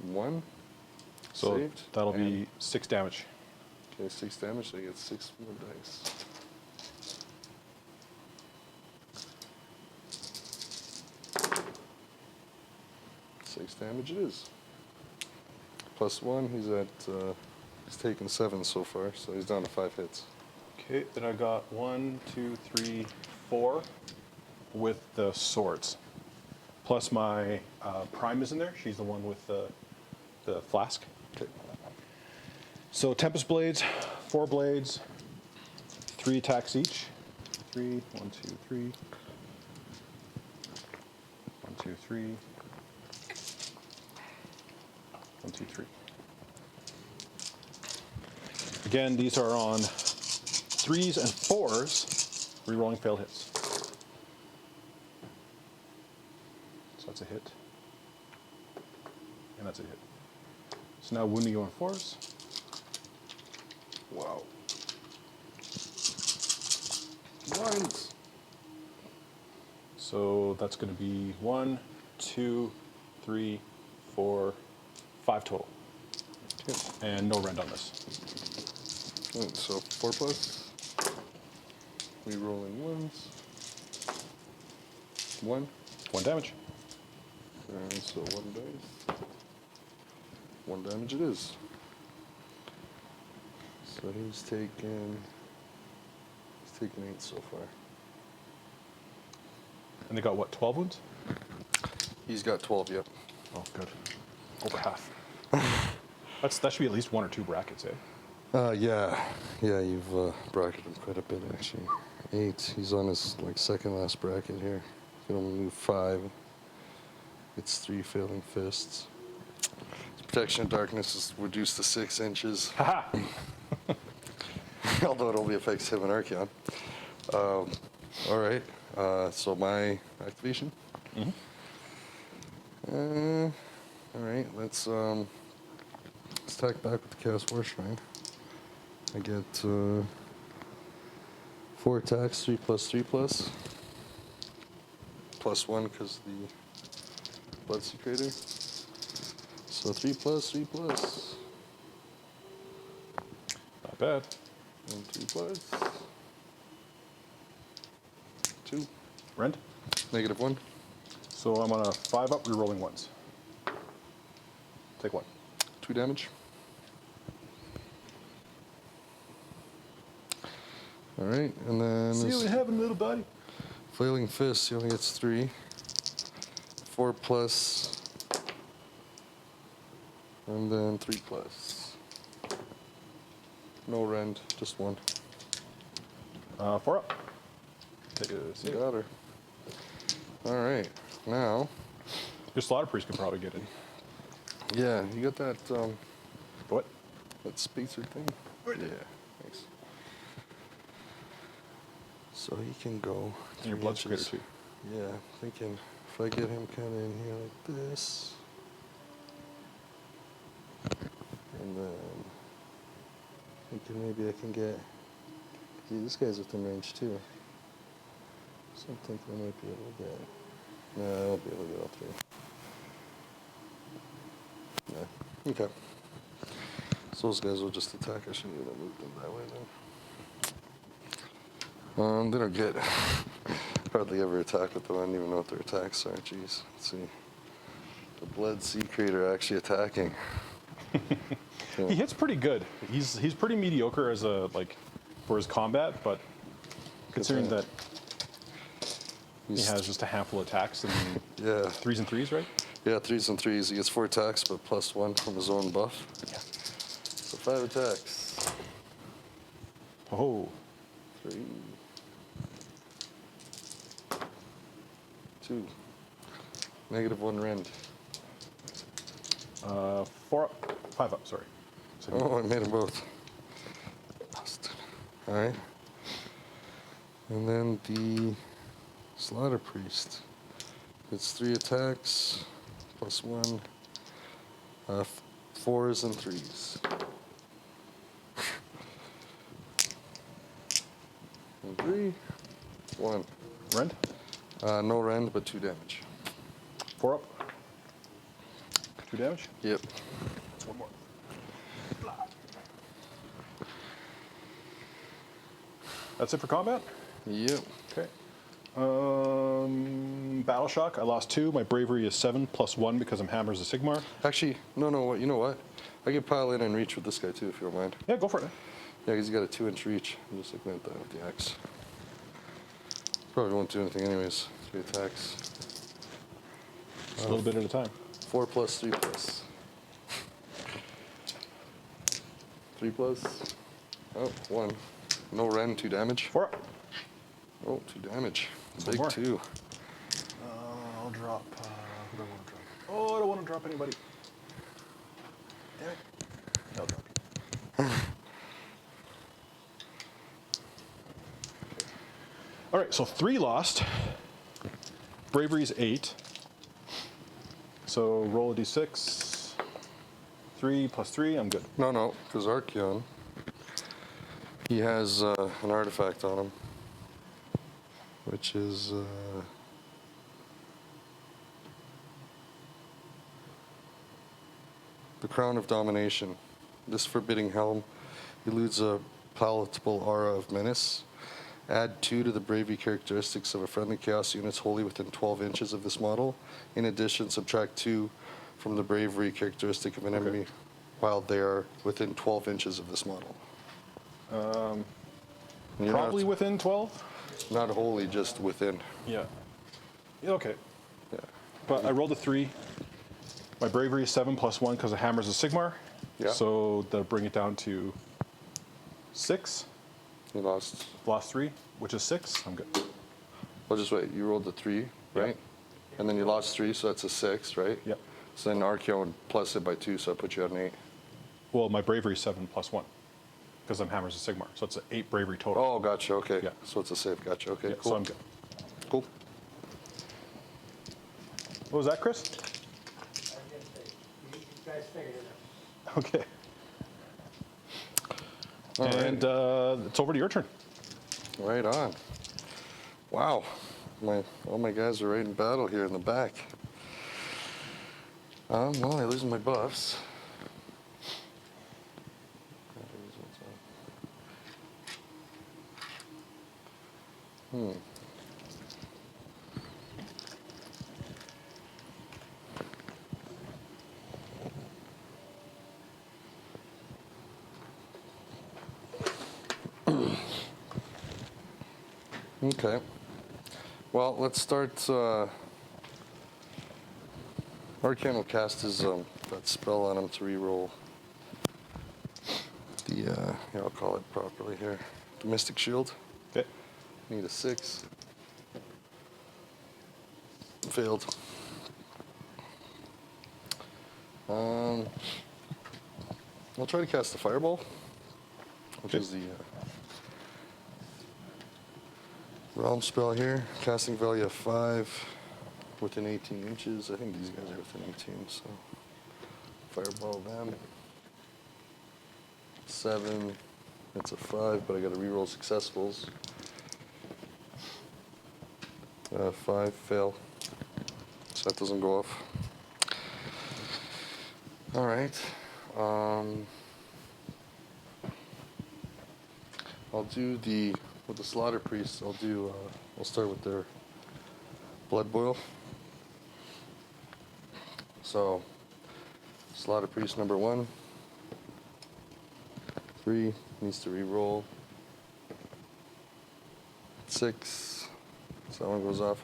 B: 1.
A: So
B: Saved.
A: that'll be
B: And-
A: 6 damage.
B: Okay, 6 damage, so I get 6 more dice. Six damage it is. +1, he's at, he's taken 7 so far, so he's down to 5 hits.
A: Okay, then I got 1, 2, 3, 4 with the swords. Plus my Prime is in there. She's the one with the flask.
B: Okay.
A: So Tempest Blades, 4 blades, 3 attacks each. 3, 1, 2, 3. 1, 2, 3. 1, 2, 3. Again, these are on 3s and 4s, rerolling failed hits. So that's a hit. And that's a hit. So now wounding you on 4s.
B: Wow. Lines.
A: So that's going to be 1, 2, 3, 4, 5 total.
B: Okay.
A: And no rend on this.
B: Right, so 4+. Rerolling 1s. 1.
A: 1 damage.
B: And so 1 dice. 1 damage it is. So he's taken 8 so far.
A: And they got what, 12 wounds?
B: He's got 12, yep.
A: Oh, good. Over half. That should be at least 1 or 2 brackets, eh?
B: Yeah, you've bracketed him quite a bit actually. 8. He's on his second last bracket here. He can only move 5. It's 3 failing fists. His protection of darkness is reduced to 6 inches.
A: Haha!
B: Although it only affects him and Archaon. All right. So my activation.
A: Mm-hmm.
B: All right. Let's attack back with the Chaos Warshrine. I get 4 attacks, 3 plus 3 plus. +1 because the Blood Secretor. So So 3 plus, 3 plus.
A: Not bad.
B: And 2 plus. 2.
A: Rend.
B: -1.
A: So I'm on a 5 up, rerolling ones. Take 1.
B: 2 damage. All right, and then
A: See
B: this
A: what happened, little buddy.
B: Flailing Fist, he only gets 3. 4 plus. And then 3 plus. No rend, just 1.
A: 4 up. Take a see.
B: Got her. All right, now.
A: Your Slaughter Priest can probably get in.
B: Yeah, you got that
A: What?
B: that spacer thing?
A: Right.
B: Yeah, thanks. So he can go.
A: And your
B: 3
A: Blood Secretor
B: inches.
A: too.
B: Yeah, thinking if I get him kind of in here like this, and then thinking maybe I can get. See, this guy's within range too. So I'm thinking I might be able to get. No, I won't be able to get all 3. Yeah. Okay. So those guys will just attack. I shouldn't even have moved them that way then. They don't get hardly ever attack with them. I don't even know what their attacks are. Jeez. Let's see. The Blood Sequitors actually attacking. Yeah.
A: He hits pretty good. He's pretty mediocre as a for his combat, but considering that he has just a handful of attacks and
B: Yeah.
A: 3s and 3s, right?
B: Yeah, 3s and 3s. He gets 4 attacks, but +1 from his own buff.
A: Yeah.
B: So 5 attacks.
A: Oh,
B: 3. 2. -1 rend.
A: 4 up, 5 up. Sorry. So
B: Oh, I made them both. Bastard. All right. And then the Slaughter Priest. It's 3 attacks, +1, 4s and 3s. And 3, 1.
A: Rend.
B: No rend, but 2 damage.
A: 4 up. 2 damage.
B: Yep.
A: One more. That's it for combat?
B: Yep.
A: Okay. Battle Shock, I lost 2. My bravery is 7 +1 because I'm Hammers of Sigmar.
B: Actually, no, you know what? I can pile in and reach with this guy too, if you don't mind.
A: Yeah, go for it.
B: Yeah, he's got a 2-inch reach. I'm just looking at that with the axe. Probably won't do anything anyways. 3 attacks.
A: Just a little bit at a time.
B: 4 plus, 3 plus. 3 plus. Oh, 1. No rend, 2 damage.
A: 4 up.
B: Oh, 2 damage.
A: One
B: Big
A: more.
B: 2.
A: I'll drop. Who do I want to drop? Oh, I don't want to drop anybody. Damn it. I'll drop you. All right, so 3 lost. Bravery is 8. So roll a d6. 3 plus 3, I'm good.
B: No, because Archaon, he has an artifact on him, which is the Crown of Domination. This forbidding helm eludes a palatable aura of menace. Add 2 to the bravery characteristics of a friendly chaos units wholly within 12 inches of this model. In addition, subtract 2 from the bravery characteristic of an enemy while they are within 12 inches of this model. You're
A: Probably within 12?
B: not wholly, just within.
A: Yeah. Yeah, okay.
B: Yeah.
A: But I rolled a 3. My bravery is 7 +1 because of Hammers of Sigmar.
B: Yeah.
A: So that'll bring it down to 6.
B: You lost.
A: Lost 3, which is 6. I'm good.
B: Well, just wait. You rolled a 3, right? And then you lost 3, so that's a 6, right?
A: Yep.
B: So then Archaon plus it by 2, so I put you at an 8.
A: Well, my bravery is 7 +1 because I'm Hammers of Sigmar. So it's an 8 bravery total.
B: Oh, gotcha. Okay.
A: Yeah.
B: So it's a save. Gotcha. Okay.
A: Yeah,
B: cool.
A: so I'm good.
B: Cool.
A: What was that, Chris?
C: I was gonna say, you guys figured it out.
A: Okay.
B: All right.
A: And it's over to your turn.
B: Right on. Wow. All my guys are right in battle here in the back. Well, I lose my buffs. Okay. Well, let's start. Arcanum will cast his that spell on him to reroll the. Here, I'll call it properly here. The Mystic Shield.
A: Okay.
B: Need a 6. Failed. I'll try to cast the Fireball, which
A: Okay.
B: is the realm spell here. Casting value of 5 within 18 inches. I think these guys are within 18, so Fireball them. 7. It's a 5, but I got to reroll successfuls. 5 fail, so that doesn't go off. All right. I'll do with the Slaughter Priests. I'll start with their Blood Boil. So, Slaughter Priest number 1. 3 needs to re-roll. 6, so that one goes off.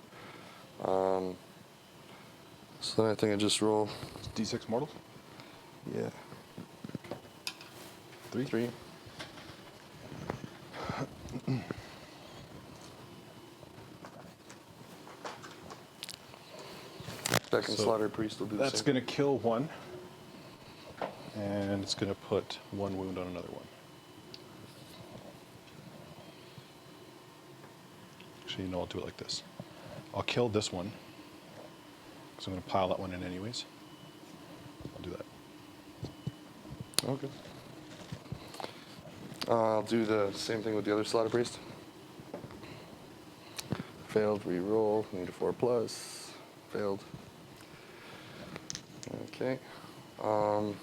B: So then I think I just roll.
A: D6 mortals.
B: Yeah.
A: 3.
B: 3. Second
A: So
B: Slaughter Priest will do the
A: That's
B: same.
A: going to kill one, and it's going to put 1 wound on another one. Actually, no, I'll do it like this. I'll kill this one, because I'm going to pile that one in anyways. I'll do that.
B: Okay. I'll do the same thing with the other Slaughter Priest. Failed, re-roll, need a 4+. Failed. Okay. I'll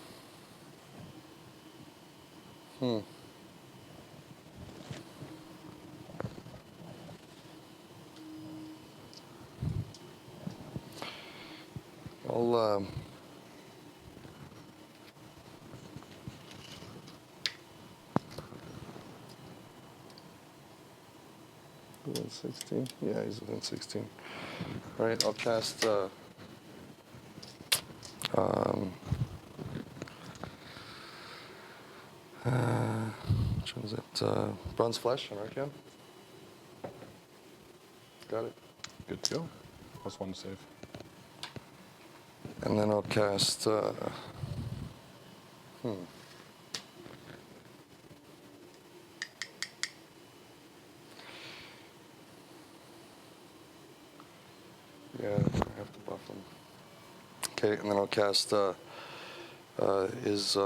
B: 16? Yeah, he's within 16. All right, I'll cast which one is it? Bronze Flesh on Arcanum. Got it.
A: Good to go. +1 to save.
B: And then I'll cast yeah, I have to buff him. Okay, and then I'll cast his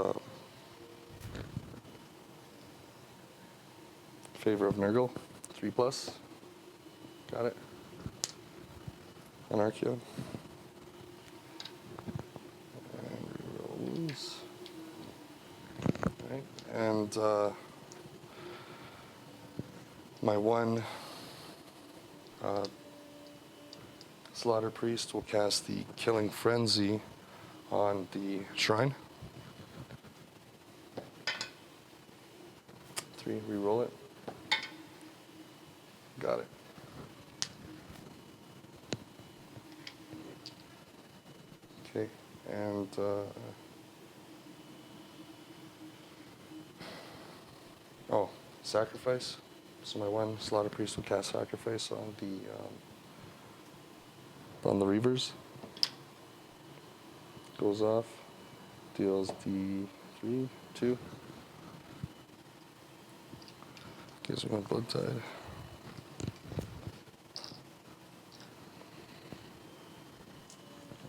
B: Favor of Nurgle, 3+. Got it. On Archaon. And reroll these. Right. And my one Slaughter Priest will cast the Killing Frenzy on the Shrine. 3, reroll it. Got it. Okay, and Sacrifice. So my one Slaughter Priest will cast Sacrifice on the Reavers. Goes off. Deals D3, 2. Gives me my Blood Tide.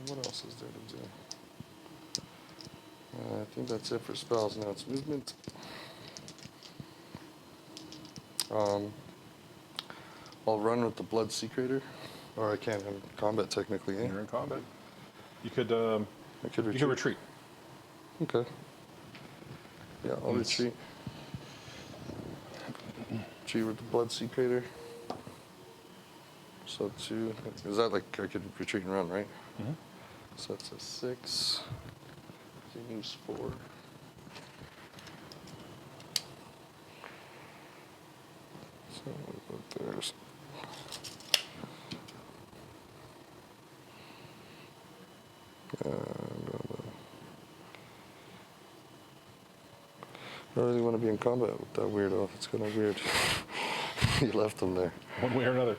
B: What else is there to do? I think that's it for spells. Now it's movement. I'll run with the Blood Sequitors, or I can't. I'm in combat technically. Eh?
A: You're in combat. You could
B: I could
A: You
B: retreat.
A: can retreat.
B: Okay. Yeah, I'll
A: Yes.
B: retreat. Retreat with the Blood Sequator. So 2. Is that like I could retreat and run, right?
A: Mm-hmm.
B: So that's a 6. So you use 4. So there's. I don't really want to be in combat with that weirdo. It's kind of weird. You left him there.
A: One way or another.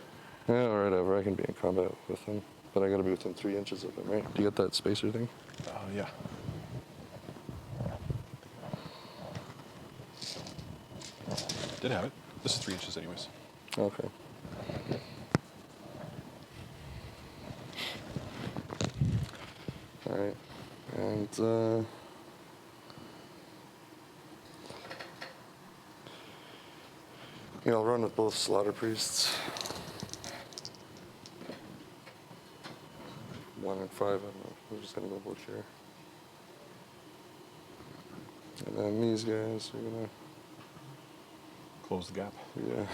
B: Yeah, whatever. I can be in combat with him, but I got to be within 3 inches of him, right? Do you get that spacer thing?
A: Yeah. Did have it. This is 3 inches anyways.
B: Okay. All right, and yeah, I'll run with both Slaughter Priests. 1 and 5. I'm just gonna go both here. And then these guys are gonna,
A: Close the gap.
B: yeah.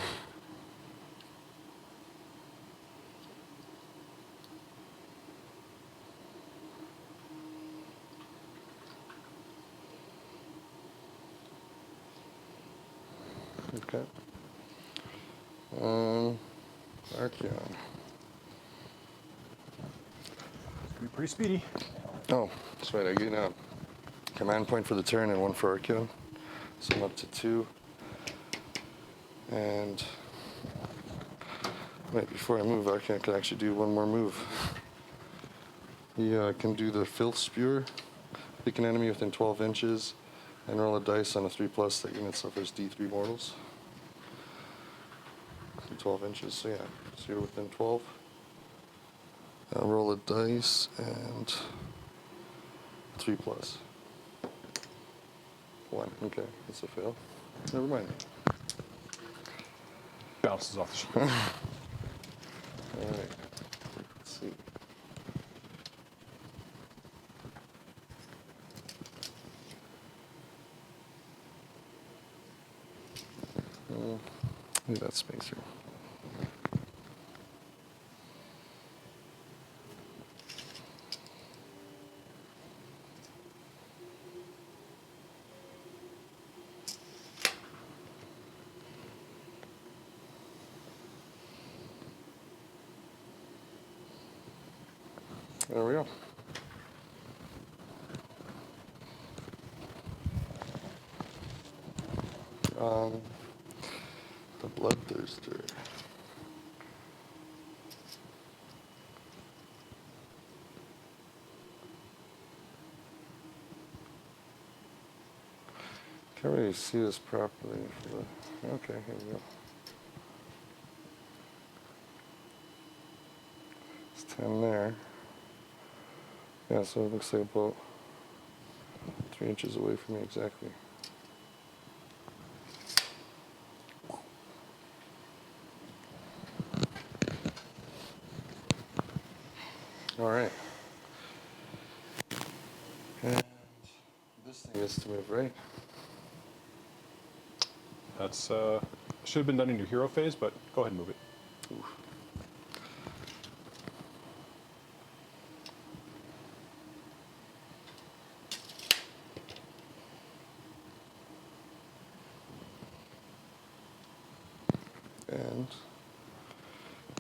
B: Okay. Archaon.
A: Be pretty speedy.
B: Oh, that's right. I get a command point for the turn and 1 for Arcanum. So I'm up to 2. And wait, before I move, Arcanum can actually do 1 more move. He can do the Filth Spewer, pick an enemy within 12 inches, and roll a dice on a 3+ that unit suffers D3 mortals. 12 inches, so yeah, so you're within 12. I'll roll a dice and 3+. 1, okay, that's a fail. Never mind.
A: Bounces off the sheet.
B: Alright, let's see. Look at that spacer. There we go. The Bloodthirster. Can't really see this properly. Okay, here we go. It's 10 there. Yeah, so it looks like about 3 inches away from me exactly. All right. And this thing is to move, right?
A: That's should have been done in your hero phase, but go ahead and move it.
B: Oof. And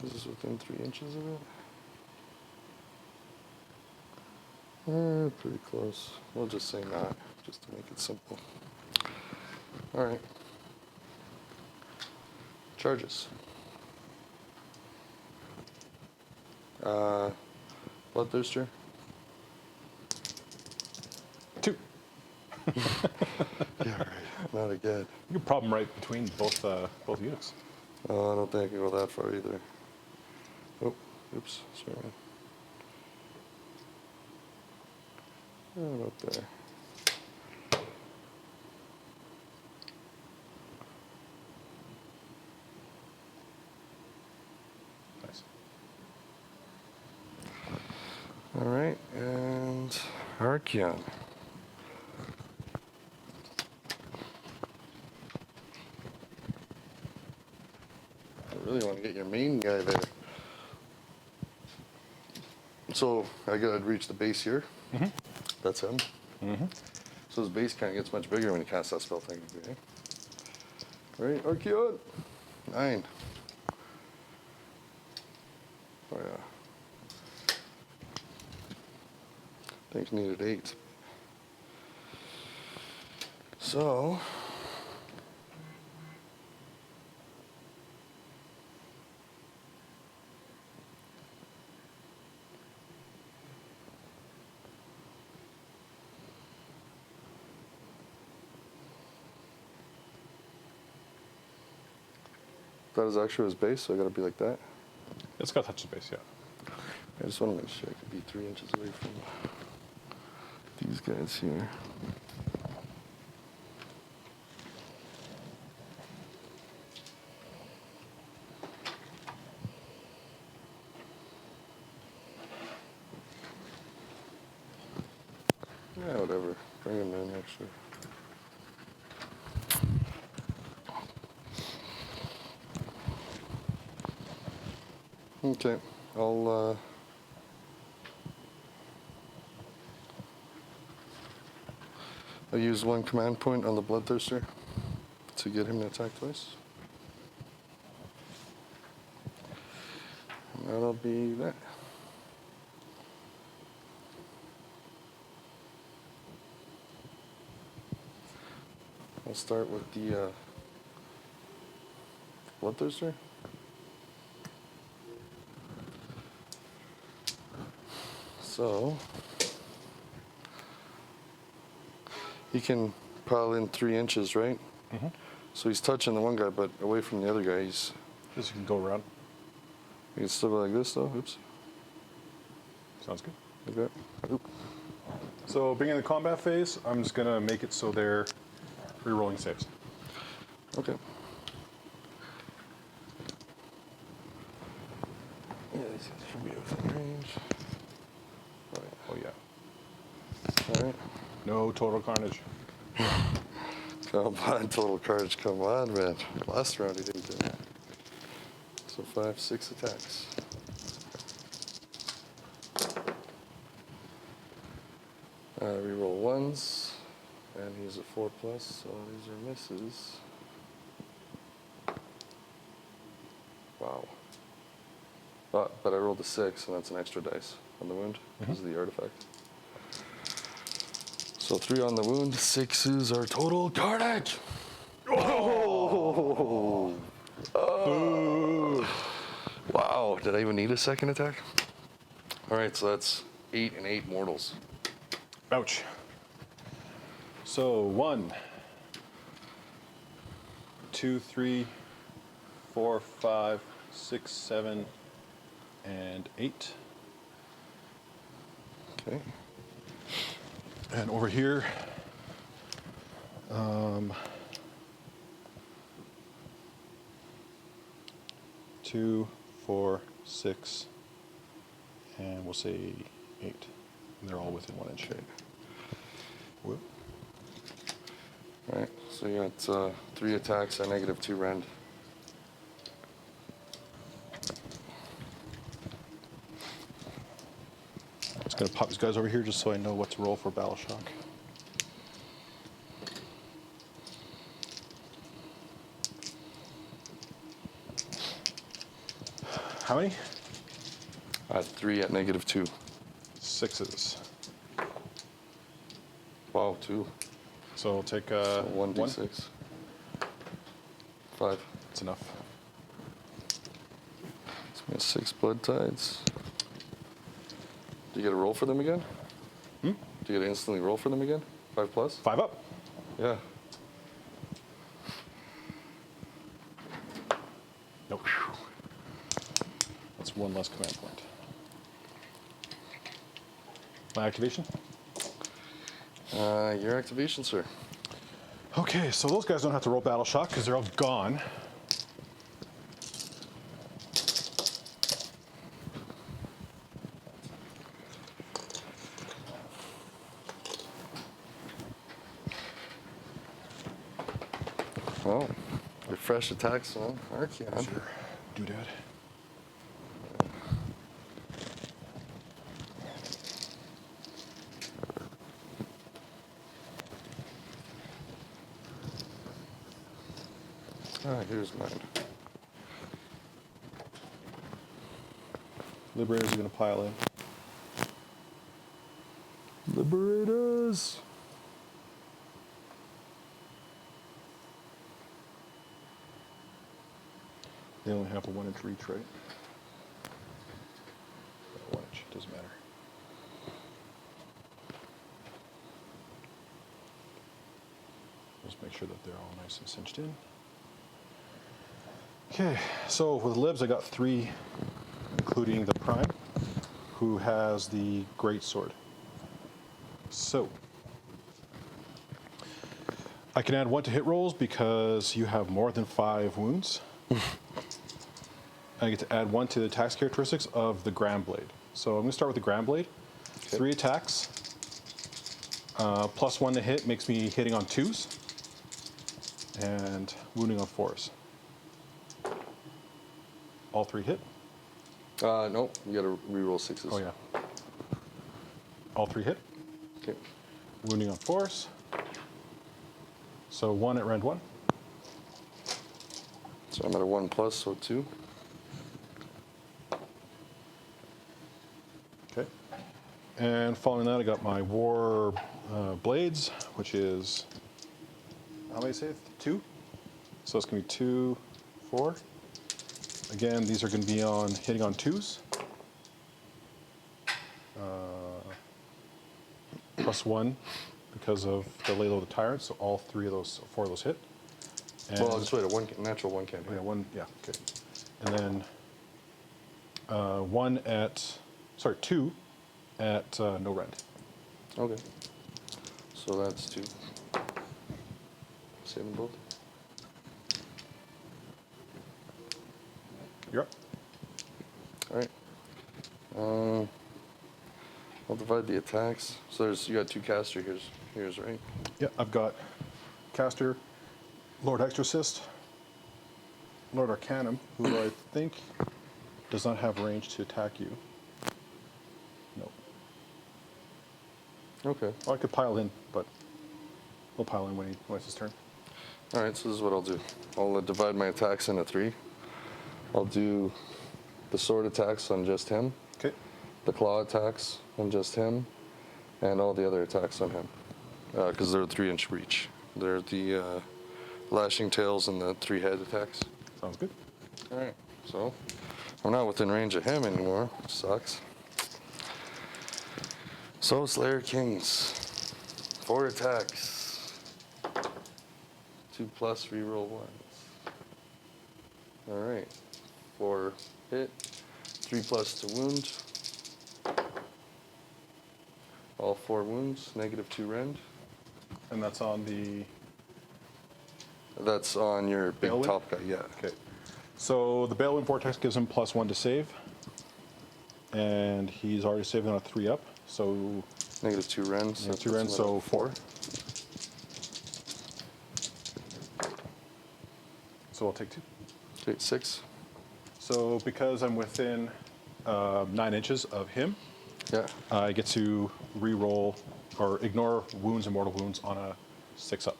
B: this is within 3 inches of it. Pretty close. We'll just say not, just to make it simple. All right. Charges. Bloodthirster.
A: 2.
B: Yeah, right. Not again.
A: You can problem right between both units.
B: Oh, I don't think I can go that far either. Oh, oops, sorry. Right up there.
A: Nice.
B: All right, and Archaon. I really want to get your main guy there. So I gotta reach the base here. That's him. So his base kind of gets much bigger when you cast that spell, technically. Eh? Right, Archaon. 9. Oh yeah. Things needed 8. So. That is actually his base, so I gotta be like that.
A: It's got touch space, yeah.
B: I just want to make sure I could be 3 inches away from these guys here. Yeah, whatever. Bring him in, actually. Okay, I'll use 1 command point on the Bloodthirster to get him to attack twice. And that'll be that. I'll start with the Bloodthirster. So he can pile in 3 inches, right? So he's touching the one guy, but away from the other guy. He's.
A: Just you can go around.
B: He can still go like this, though. Oops.
A: Sounds good.
B: Like that. Oop.
A: So beginning of the combat phase, I'm just gonna make it so they're re-rolling saves.
B: Okay. Yeah, these guys should be within range.
A: Oh yeah.
B: All right.
A: No total carnage.
B: Come on, total carnage. Come on, man. Last round he didn't do it. So 5, 6 attacks. Reroll 1s, and he's at 4+, so these are misses. Wow. But I rolled a 6, and that's an extra dice on the wound because of the artifact. So 3 on the wound, 6s are total carnage. Oh! Wow, did I even need a second attack? All right, so that's 8 and 8 mortals.
A: Ouch. So 1, 2, 3, 4, 5, 6, 7, and 8.
B: Okay.
A: And over here, 2, 4, 6, and we'll say 8. And they're all within 1 inch.
B: Okay.
A: Whoop.
B: All right, so you got 3 attacks at -2 rend.
A: Just gonna pop these guys over here just so I know what to roll for Battle Shock. How many?
B: 3 at -2.
A: 6s.
B: Wow, 2.
A: So I'll take
B: So
A: 1.
B: 1d6. 5.
A: That's enough.
B: So we got 6 blood tides. Do you get a roll for them again? Do you get to instantly roll for them again? 5+?
A: 5 up.
B: Yeah.
A: Nope. That's 1 less command point. My activation?
B: Your activation, sir.
A: Okay, so those guys don't have to roll Battle Shock because they're all gone.
B: fresh attacks on Archaon.
A: Sure. Doodad.
B: Here's mine.
A: Liberators are going to pile in. Liberators! They only have a 1-inch reach, right? 1 inch, doesn't matter. Just make sure that they're all nice and cinched in. Okay, so with libs, I got 3, including the prime, who has the great sword. So I can add 1 to hit rolls because you have more than 5 wounds. I get to add 1 to the attacks characteristics of the Grand Blade. So I'm going to start with the Grand Blade.
B: Okay.
A: 3 attacks, plus 1 to hit makes me hitting on 2s, and wounding on 4s. All 3 hit.
B: Nope, you gotta reroll 6s.
A: Oh yeah. All 3 hit.
B: Okay.
A: Wounding on 4s. So 1 at rend 1.
B: So I'm at a 1+, so 2.
A: Okay. And following that, I got my War Blades, which is, how many save? 2. So it's going to be 2, 4. Again, these are going to be on hitting on 2s. Plus 1 because of the Laylo the Tyrant, so all 4 of those hit. And
B: Well, just wait, a natural 1 can't
A: yeah,
B: hit.
A: 1, yeah, okay. And then 2 at no rend.
B: Okay. So that's 2. Save them both.
A: You're up.
B: All right. I'll divide the attacks. So you got 2 caster here's right?
A: Yeah, I've got Caster, Lord Exorcist, Lord Arcanum, who I think does not have range to attack you. No.
B: Okay.
A: Or I could pile in, but he'll pile in when it's his turn.
B: All right, so this is what I'll do. I'll divide my attacks into 3. I'll do the sword attacks on just him,
A: Okay.
B: the claw attacks on just him, and all the other attacks on him. Because they're 3-inch reach. They're the lashing tails and the 3 head attacks.
A: Sounds good.
B: All right, so I'm not within range of him anymore, which sucks. So Slayer Kings, 4 attacks, 2+ reroll 1s. All right, 4 hit, 3+ to wound. All 4 wounds, -2 rend.
A: And that's on the...
B: That's on your big
A: Balewind?
B: top guy, yeah.
A: Okay. So the Balewind Vortex gives him +1 to save. And he's already saved on a 3 up. So
B: -2 rend.
A: yeah, 2 rends, so 4. So I'll take 2.
B: Okay, 6.
A: So because I'm within 9 inches of him,
B: Yeah.
A: I get to re-roll or ignore wounds and mortal wounds on a 6 up.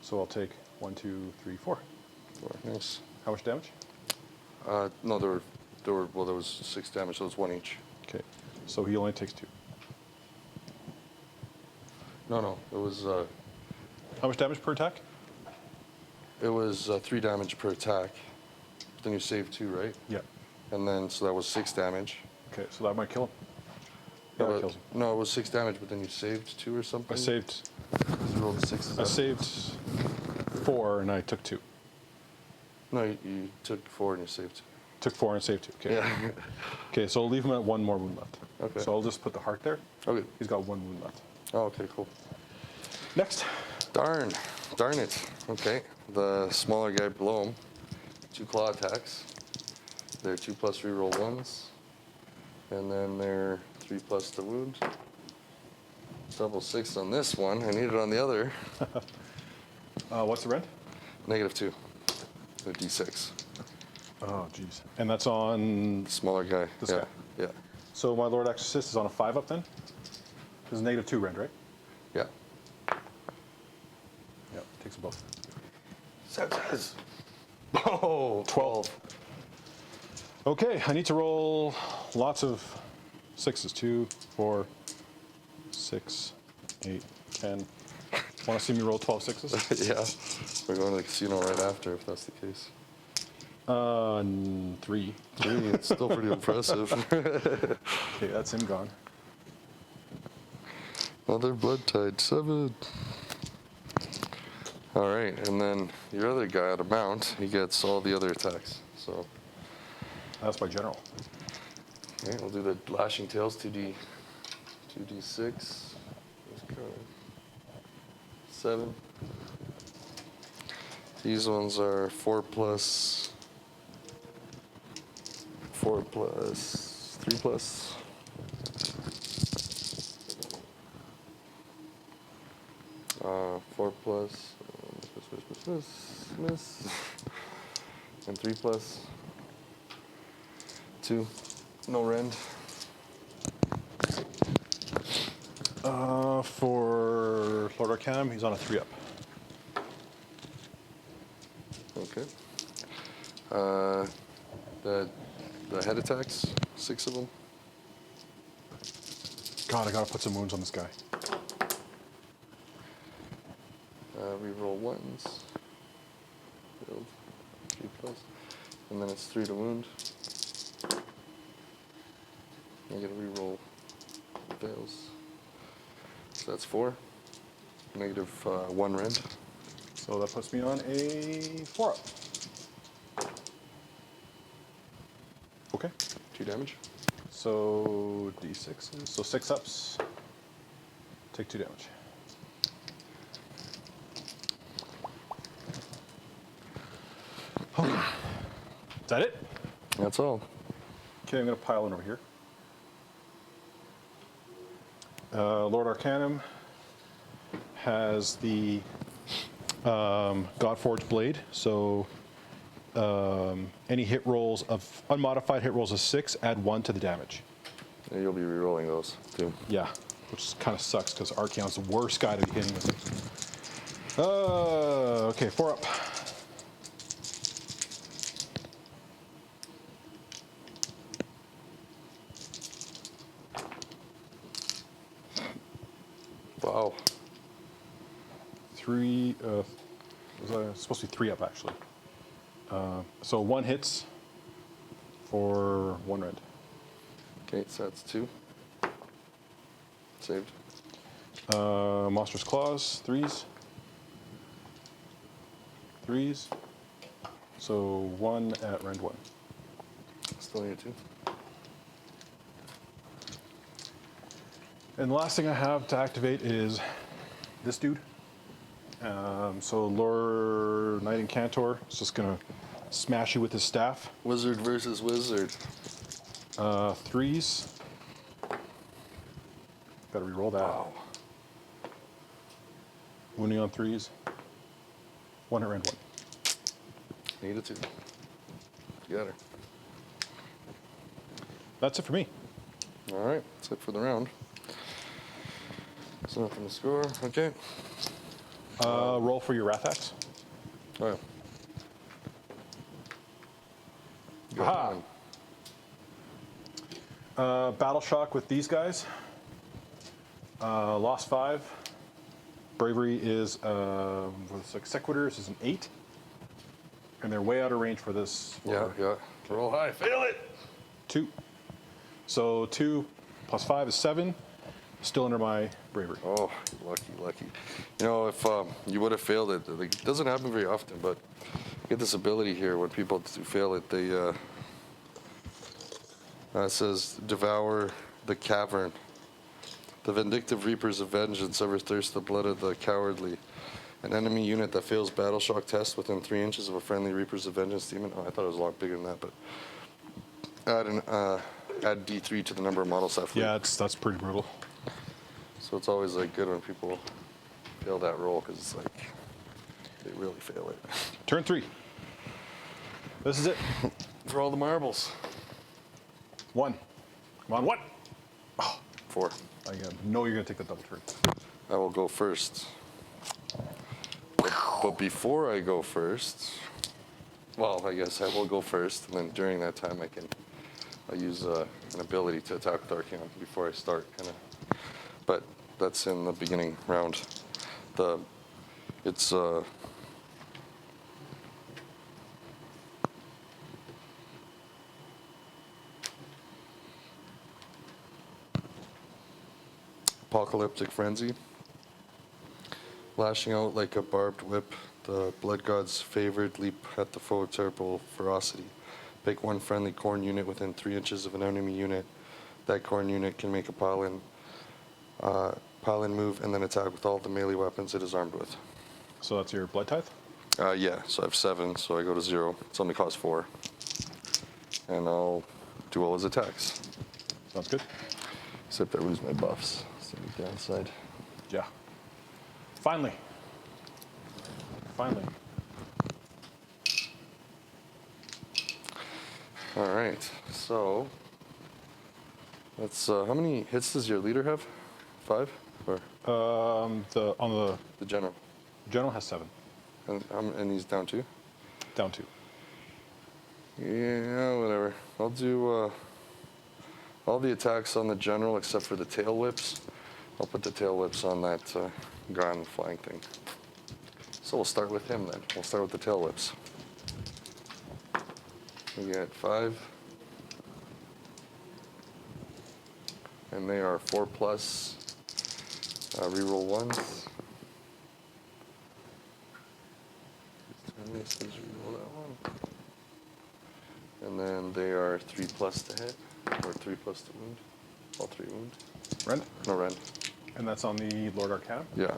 A: So I'll take 1, 2, 3, 4.
B: 4, nice.
A: How much damage?
B: No, there was 6 damage, so it's 1 each.
A: Okay. So he only takes 2.
B: No, it was
A: How much damage per attack?
B: 3 damage per attack. Then you save 2, right?
A: Yeah.
B: And then so that was 6 damage.
A: Okay, so that might kill him. Yeah, that kills him.
B: No, it was 6 damage, but then you saved 2 or something.
A: I saved.
B: You rolled a 6.
A: I saved 4 and I took 2.
B: No, you took 4 and you saved 2.
A: Took 4 and saved 2. Okay.
B: Yeah.
A: Okay, so I'll leave him at 1 more wound left.
B: Okay.
A: So I'll just put the heart there.
B: Okay.
A: He's got 1 wound left.
B: Oh, okay, cool.
A: Next.
B: Darn it. Okay, the smaller guy below him, 2 claw attacks. They're 2+ reroll 1s, and then they're 3+ to wound. double 6 on this one. I need it on the other.
A: What's the rend?
B: -2. A D6.
A: Oh, jeez. And that's on.
B: Smaller guy.
A: This
B: yeah.
A: guy.
B: Yeah.
A: So my Lord Exorcist is on a 5 up then? This is -2 rend, right?
B: Yeah.
A: Yeah, takes them both.
B: Says. Oh, 12.
A: Okay, I need to roll lots of 6s. 2, 4, 6, 8, 10. Want to see me roll 12 6s?
B: Yeah. We're going to the casino right after if that's the case.
A: 3.
B: 3, it's still pretty impressive.
A: Okay, that's him gone.
B: Another blood tide, 7. All right, and then your other guy at a mount, he gets all the other attacks. So,
A: That's my general.
B: okay, we'll do the lashing tails, 2d6. 7. These ones are 4 plus 4 plus 3 plus. Uh, 4 plus miss, and 3 plus 2. No rend.
A: For Lord Arcanum, he's on a 3 up.
B: Okay. The head attacks, 6 of them.
A: God, I gotta put some wounds on this guy.
B: Reroll ones. Build 3 plus, and then it's 3 to wound. I get to reroll fails. So that's 4. -1 rend.
A: So that puts me on a 4 up. Okay.
B: 2 damage.
A: So D6s. So 6 ups. Take 2 damage. Okay. Is that it?
B: That's all.
A: Okay, I'm going to pile in over here. Lord Arcanum has the Godforged Blade, so any hit rolls of unmodified hit rolls of 6, add 1 to the damage.
B: And you'll be rerolling those too.
A: Yeah, which kind of sucks because Archaon's the worst guy to be hitting with. Okay, 4 up.
B: Wow.
A: 3. Was supposed to be 3 up actually. So 1 hits for 1 rend.
B: Okay, so that's 2. Saved.
A: Monstrous Claws, 3s. 3s. So 1 at rend 1.
B: Still need 2.
A: And the last thing I have to activate is this dude. So Lord Knight Incantor is just gonna smash you with his staff.
B: Wizard versus wizard.
A: 3s. Gotta re-roll that.
B: Wow.
A: Wounding on 3s. 1 at rend 1.
B: Need a 2. You got her.
A: That's it for me.
B: All right, that's it for the round. So nothing to score. Okay.
A: Roll for your Wrath Axe.
B: Oh, yeah. Go
A: Aha!
B: on.
A: Battle Shock with these guys. Lost 5. Bravery is, what's like Sequitors is an 8. And they're way out of range for this.
B: Yeah, yeah. Roll high. Fail it!
A: 2. So 2 plus 5 is 7. Still under my bravery.
B: Oh, lucky, lucky. You know, if you would have failed it, like, it doesn't happen very often, but you get this ability here when people do fail it, they, it says, devour the cavern. The vindictive reapers of vengeance ever thirst the blood of the cowardly. An enemy unit that fails battle shock test within 3 inches of a friendly reapers of vengeance demon. Oh, I thought it was a lot bigger than that, but add D3 to the number of models that fleet.
A: Yeah, that's pretty brutal.
B: So it's always like good when people fail that roll because it's like they really fail it.
A: Turn 3. This is it.
B: For all the marbles.
A: 1. Come on, 1.
B: 4.
A: I know you're going to take the double turn.
B: I will go first. But before I go first, well, I guess I will go first, and then during that time I'll use an ability to attack with Arcanum before I start, kind of. But that's in the beginning round. It's Apocalyptic Frenzy. Lashing out like a barbed whip, the Blood God's favored leap at the foe terrible ferocity. Pick one friendly corn unit within 3 inches of an enemy unit. That corn unit can make a pile-in move and then attack with all the melee weapons it is armed with.
A: So that's your Blood Tithe?
B: Yeah, so I have 7, so I go to 0. It's only cost 4. And I'll do all his attacks.
A: Sounds good.
B: Except I lose my buffs. That's the downside.
A: Yeah. Finally. Finally.
B: All right, so let's. How many hits does your leader have? 5, or
A: On the
B: the general?
A: general has 7.
B: And he's down 2.
A: Down 2.
B: Yeah, whatever. I'll do all the attacks on the general except for the tail whips. I'll put the tail whips on that guy on the flying thing. So we'll start with him then. We'll start with the tail whips. We get 5. And they are 4+. Reroll ones. Reroll that one. And then they are 3+ to hit, or 3+ to wound. All 3 wound.
A: Rend?
B: No rend.
A: And that's on the Lord Arcanum?
B: Yeah.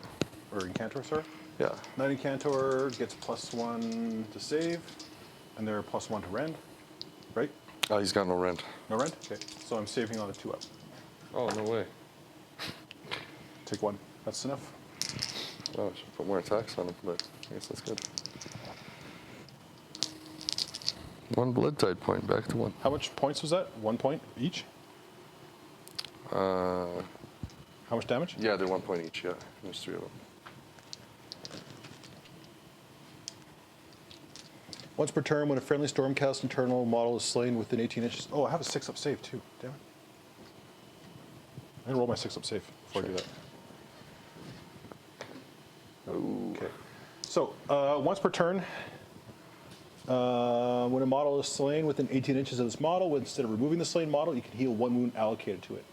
A: Or Incantor, sorry?
B: Yeah.
A: Knight Incantor gets +1 to save, and they're +1 to rend, right?
B: Oh, he's got no rend.
A: No rend? Okay. So I'm saving on a 2-up.
B: Oh, no way.
A: Take 1. That's enough.
B: Oh, I should put more attacks on him, but I guess that's good. 1 blood tide point, back to 1.
A: How much points was that? 1 point each? How much damage?
B: Yeah, they're 1 point each, yeah. There's 3 of them.
A: Once per turn, when a friendly Stormcast internal model is slain within 18 inches. Oh, I have a 6-up save too. Damn it. I'm gonna roll my 6-up save before I do that. Okay. So, once per turn, when a model is slain within 18 inches of this model, instead of removing the slain model, you can heal 1 wound allocated to it.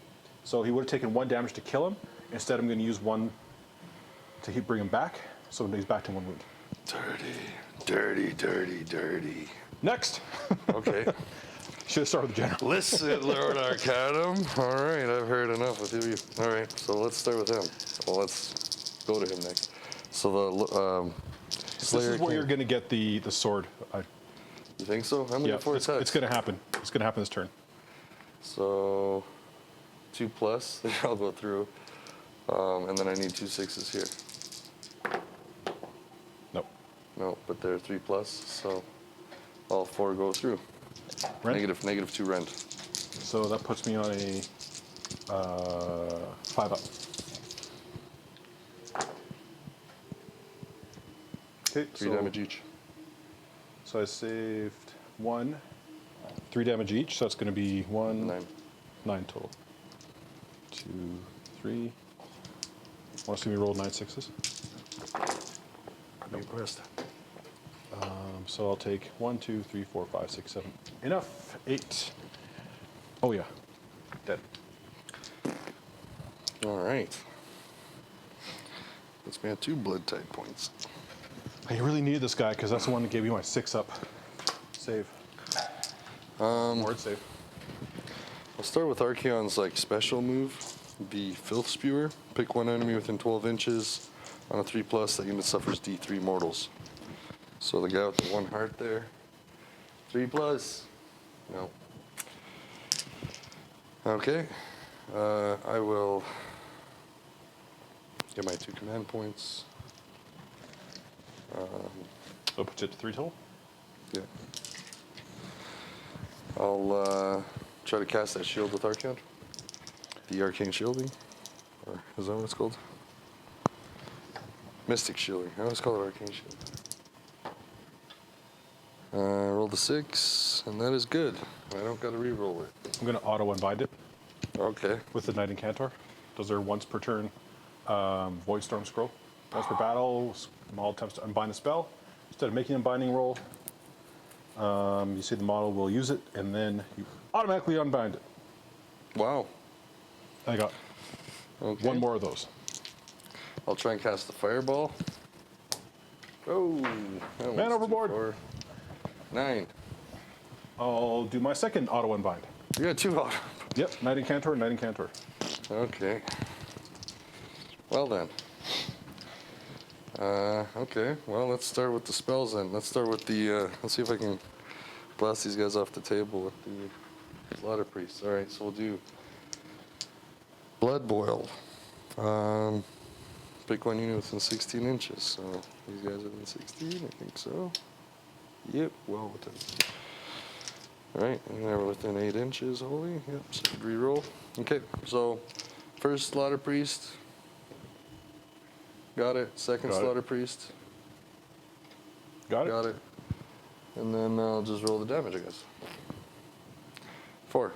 A: So he would have taken 1 damage to kill him. Instead, I'm going to use 1 to bring him back. So he's back to 1 wound.
B: Dirty.
A: Next.
B: Okay.
A: Should have started with the general.
B: Listen, Lord Arcanum. All right, I've heard enough with you. All right, so let's start with him. Well, let's go to him next. So the
A: This is where you're going to get the sword.
B: You think so? How many 4 attacks?
A: It's going to happen. It's going to happen this turn.
B: So 2+, then I'll go through. And then I need 2 6s here.
A: Nope.
B: No, but they're 3+, so all 4 go through.
A: Rend?
B: Negative 2 rend.
A: So that puts me on a 5-up. Okay,
B: 3 damage each.
A: So I saved 1, 3 damage each. So that's going to be 9 total. 2, 3. Want to see me roll 9 6s?
B: I'm impressed.
A: So I'll take 1, 2, 3, 4, 5, 6, 7. Enough. 8. Oh yeah. Dead.
B: All right. Let's be at 2 blood type points.
A: I really needed this guy because that's the one that gave you my 6-up save. Ward save.
B: I'll start with Archaon's special move, the Filth Spewer. Pick 1 enemy within 12 inches. On a 3+, that unit suffers D3 mortals. So the guy with the 1 heart there, 3+. No. Okay. I will Get my 2 command points.
A: So put you at 3 total.
B: Yeah. I'll try to cast that shield with Archaon. The arcane shielding, or is that what it's called? Mystic shielding. I always call it arcane shield. Roll the 6, and that is good. I don't got to re-roll it.
A: I'm going to auto unbind it
B: Okay.
A: with the Knight Incantor. Does their once per turn Void Storm Scroll. Once per battle, model attempts to unbind the spell. Instead of making a binding roll, you see the model will use it, and then you automatically unbind it.
B: Wow.
A: I got
B: Okay.
A: one more of those.
B: I'll try and cast the fireball. Oh. that one's too
A: overboard.
B: far. 9.
A: I'll do my second auto unbind.
B: You got 2 auto.
A: Yep, Knight Incantor and Knight Incantor.
B: Okay. Well then. Okay. Well, let's start with the spells then. Let's start with the. Let's see if I can blast these guys off the table with the Slaughter Priest. All right. So we'll do Blood Boil. Pick one unit within 16 inches. So these guys are within 16. I think so. Yep. Well within. All right. And they're within 8 inches. Holy. Yep. So reroll. Okay. So first Slaughter Priest. Got it. Second
A: Got it.
B: Slaughter Priest.
A: Got it?
B: Got it. And then I'll just roll the damage, I guess. 4.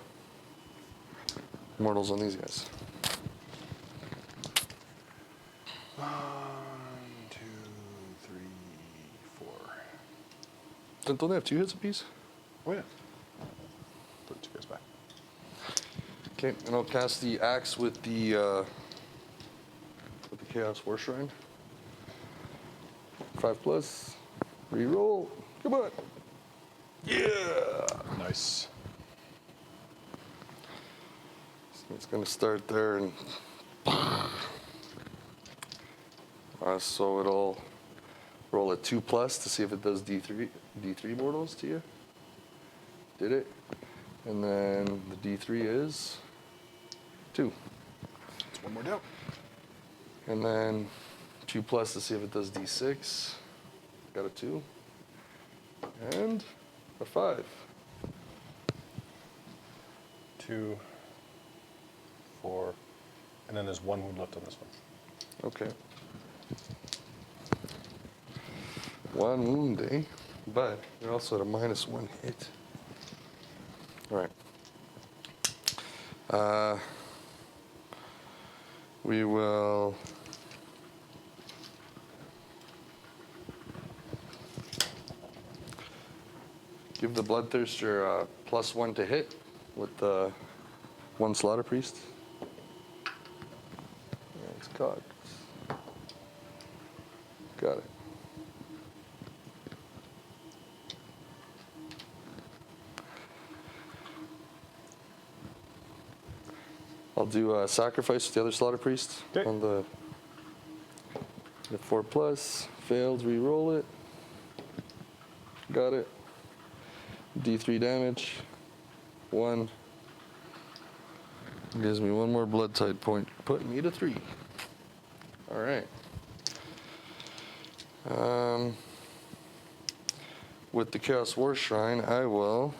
B: Mortals on these guys.
A: 1, 2, 3, 4.
B: Don't they have 2 hits apiece?
A: Oh yeah. Put 2 guys back.
B: Okay, and I'll cast the axe with the Chaos Warshrine. 5+. Reroll. Come on. Yeah.
A: Nice.
B: So it's gonna start there and. So it'll roll a 2+ to see if it does D3 mortals to you. Did it? And then the D3 is 2.
A: It's one more down.
B: And then 2+ to see if it does D6. Got a 2. And a 5.
A: 2, 4, and then there's 1 wound left on this one.
B: Okay. 1 wound, eh? But you're also at a -1 hit. All right. We will. Give the Bloodthirster +1 to hit with the 1 Slaughter Priest. Yeah, it's cocked. Got it. I'll do a sacrifice with the other Slaughter Priest on the 4+. Failed, re-roll it. Got it. D3 damage. 1. Gives me 1 more blood tide point, putting me to 3. All right. With the Chaos Warshrine, I will.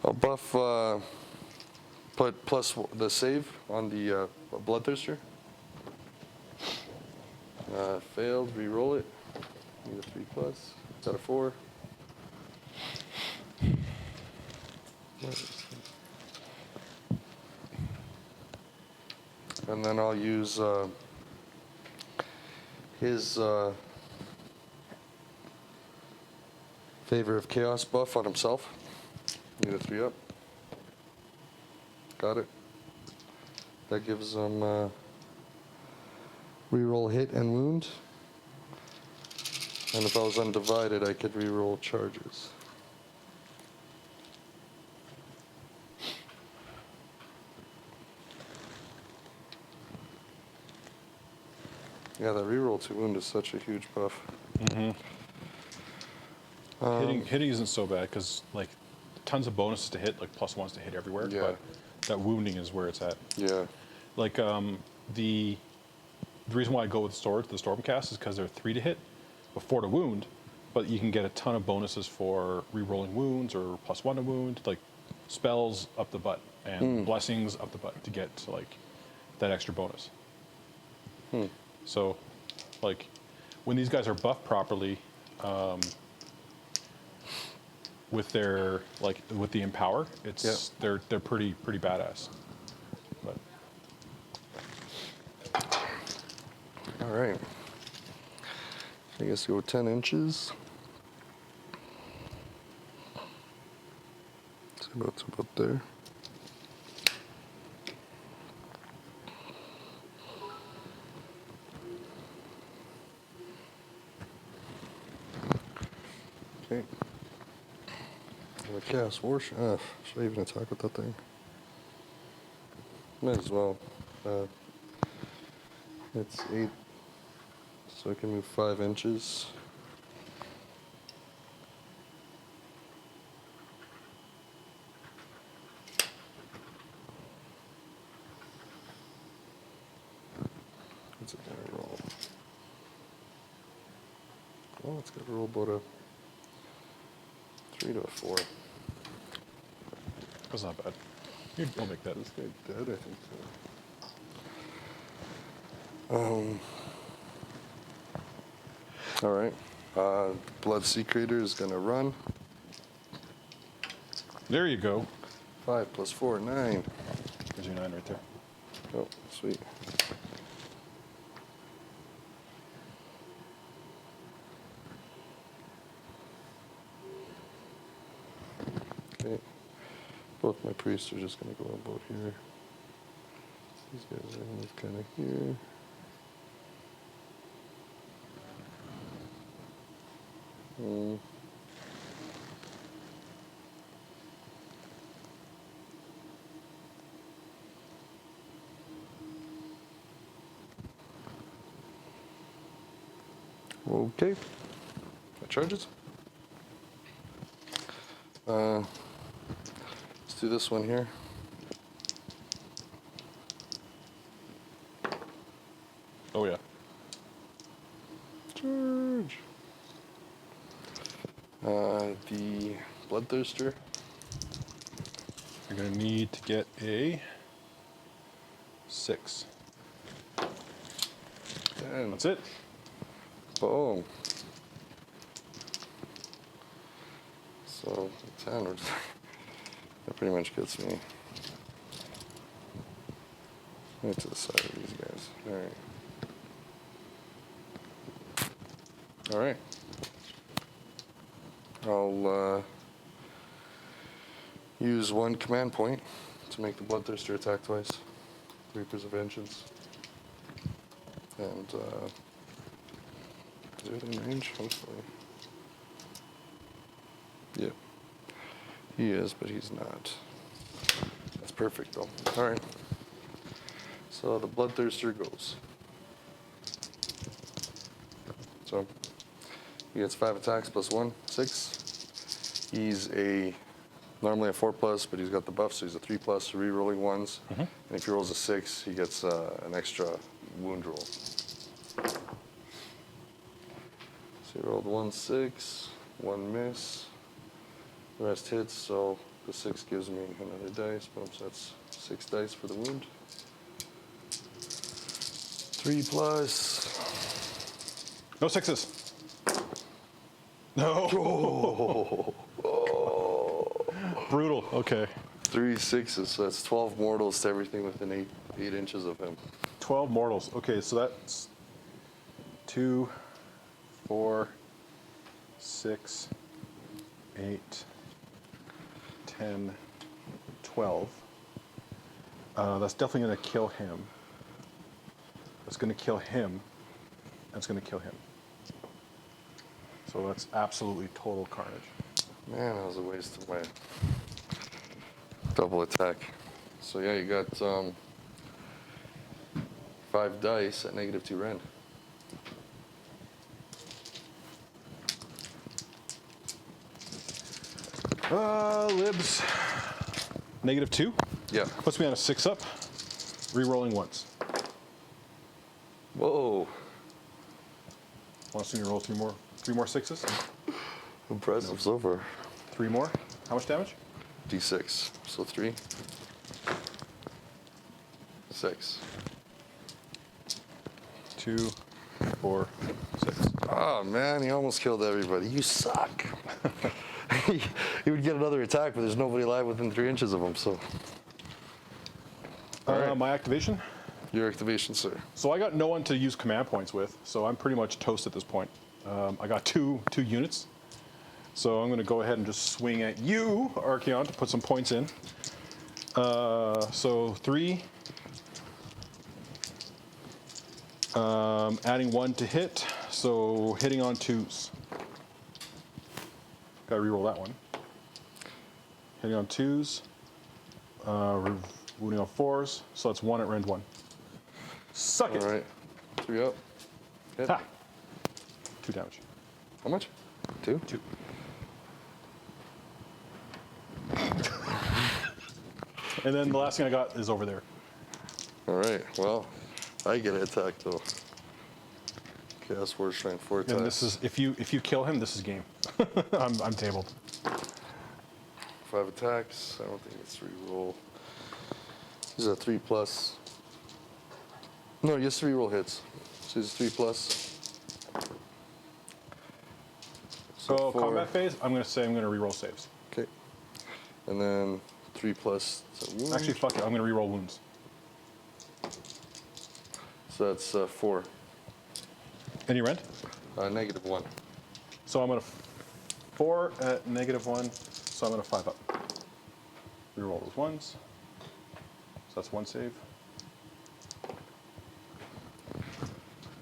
B: I'll buff, put plus the save on the Bloodthirster. Failed, re-roll it. Need a 3+. Is that a 4? And then I'll use his Favor of Chaos buff on himself. Need a 3+. Got it. That gives him reroll hit and wound. And if I was undivided, I could reroll charges. Yeah, that reroll to wound is such a huge buff.
A: Hitting isn't so bad because like tons of bonuses to hit, like +1s to hit everywhere.
B: Yeah.
A: But that wounding is where it's at.
B: Yeah.
A: Like the reason why I go with the Stormcast is because they're 3 to hit, but 4 to wound. But you can get a ton of bonuses for re-rolling wounds or +1 to wound, like spells up the butt and blessings up the butt to get to like that extra bonus. So, like when these guys are buffed properly, with their with the empower, it's they're pretty badass. But
B: All right. I guess go 10 inches. It's about there. Okay. I'm gonna cast Warshrineblooddrivers. Should I even attack with that thing? Might as well. It's 8, so I can move 5 inches. What's it gonna roll? Oh, it's gonna roll about a 3 to a 4.
A: that's not bad. You'll make that.
B: This guy dead, I think so. All right. Blood Sequitors is gonna run.
A: There you go.
B: 5 + 4, 9.
A: There's your 9 right there.
B: Oh, sweet. Okay. Both my priests are just gonna go about here. These guys are gonna move kind of here. Okay. That charges. Let's do this one here.
A: Oh yeah.
B: Charge. The Bloodthirster.
A: You're gonna need to get a 6.
B: 10.
A: That's it.
B: Boom. So 10, that pretty much gets me right to the side of these guys. All right. I'll use 1 command point to make the Bloodthirster attack twice. Reapers of Vengeance. And is it in range? Hopefully. Yep. He is, but he's not. That's perfect, though. All right. So the Bloodthirster goes. So he gets 5 attacks +1, 6. He's normally a 4+, but he's got the buff, so he's a 3+, re-rolling 1s. And if he rolls a 6, he gets an extra wound roll. So he rolled 1 6, 1 miss. The rest hits, so the 6 gives me another dice. Boom, so that's 6 dice for the wound. 3+.
A: No 6s. No. Brutal. Okay.
B: 3 6s, so that's 12 mortals to everything within 8 inches of him.
A: 12 mortals. Okay, so that's 2, 4, 6, 8, 10, 12. That's definitely going to kill him. That's going to kill him. And it's going to kill him. So that's absolutely total carnage.
B: Man, that was a waste of my double attack. So yeah, you got 5 dice at -2 rend.
A: Libs. -2.
B: Yeah.
A: Puts me on a 6-up. Rerolling once.
B: Whoa.
A: Want to see me roll 3 more 6s?
B: Impressive so far.
A: 3 more. How much damage?
B: D6. So 3. 6.
A: 2, 4, 6.
B: Oh man, he almost killed everybody. You suck. He would get another attack, but there's nobody alive within 3 inches of him, so. All right.
A: My activation.
B: Your activation, sir.
A: So I got no one to use command points with, so I'm pretty much toast at this point. I got two units, so I'm going to go ahead and just swing at you, Archaon, to put some points in. So 3. Adding 1 to hit, so hitting on 2s. Got to reroll that one. Hitting on 2s, wounding on 4s, so that's 1 at rend 1. Suck it.
B: All right. 3 up. Hit.
A: Ha! 2 damage.
B: How much? 2?
A: 2. And then the last thing I got is over there.
B: All right. Well, I get an attack though. Chaos Warshrine 4 attacks.
A: And this is if you kill him, this is game. I'm tabled.
B: 5 attacks. I don't think it's reroll. This is a 3+. No, just 3 roll hits. So it's 3+.
A: So
B: 4.
A: combat phase, I'm gonna reroll saves.
B: Okay. And then 3+. So
A: Actually, fuck it, I'm gonna reroll wounds.
B: So that's 4.
A: Any rend?
B: -1.
A: So I'm gonna 4 at -1. So I'm gonna 5 up. Reroll those ones. So that's 1 save.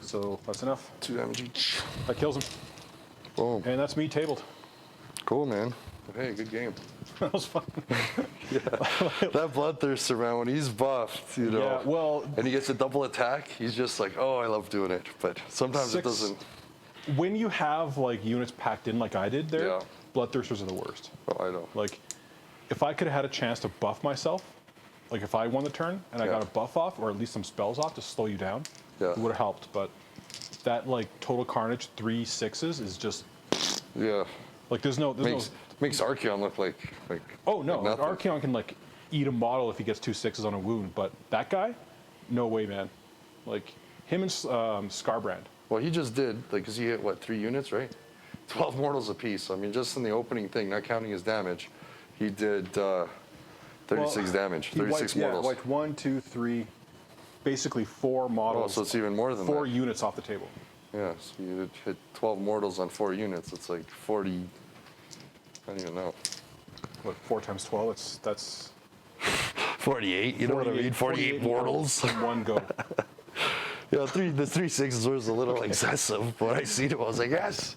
A: So that's enough.
B: 2 damage each.
A: That kills him.
B: Boom.
A: And that's me tabled.
B: Cool, man. Hey, good game.
A: That was fun.
B: That Bloodthirster, man, when he's buffed, you know,
A: Yeah, well,
B: and he gets a double attack, he's just like, oh, I love doing it. But sometimes it
A: 6
B: doesn't.
A: when you have like units packed in like I did there,
B: Yeah.
A: Bloodthirsters are the worst.
B: Oh, I know.
A: Like, if I could have had a chance to buff myself, like if I won the turn and I got a buff off or at least some spells off to slow you down, it would have helped. But that like total carnage 3 6s is just
B: Yeah.
A: like there's no
B: Makes Archaon look like
A: oh no, like
B: nothing.
A: Archaon can like eat a model if he gets 2 6s on a wound, but that guy, no way, man. Like him and Scarbrand.
B: Well, he just did, like, because he hit, what, 3 units, right? 12 mortals apiece. I mean, just in the opening thing, not counting his damage, he did 36 damage, 36 mortals.
A: Yeah, wiped 1, 2, 3, basically 4 models.
B: Oh, so it's even more than
A: 4
B: that.
A: units off the table.
B: Yeah, so you hit 12 mortals on 4 units. It's like 40, I don't even know.
A: What, 4 times 12? That's
B: 48, you know what I mean? 48 mortals.
A: in one go.
B: Yeah, the 3 6s was a little excessive, but I seen it, I was like, yes.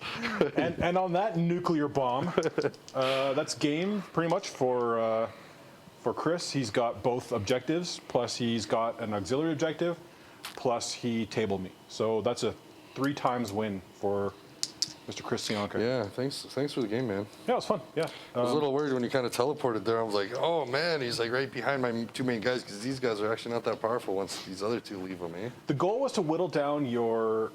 A: and on that nuclear bomb, that's game pretty much for Chris. He's got both objectives, plus he's got an auxiliary objective, plus he tabled me. So that's a 3 times win for Mr. Chris Sionka.
B: Yeah, thanks for the game, man.
A: Yeah, it was fun. Yeah.
B: I was a little worried when he kind of teleported there. I was like, oh man, he's like right behind my 2 main guys because these guys are actually not that powerful once these other 2 leave him, eh?
A: The goal was to whittle down your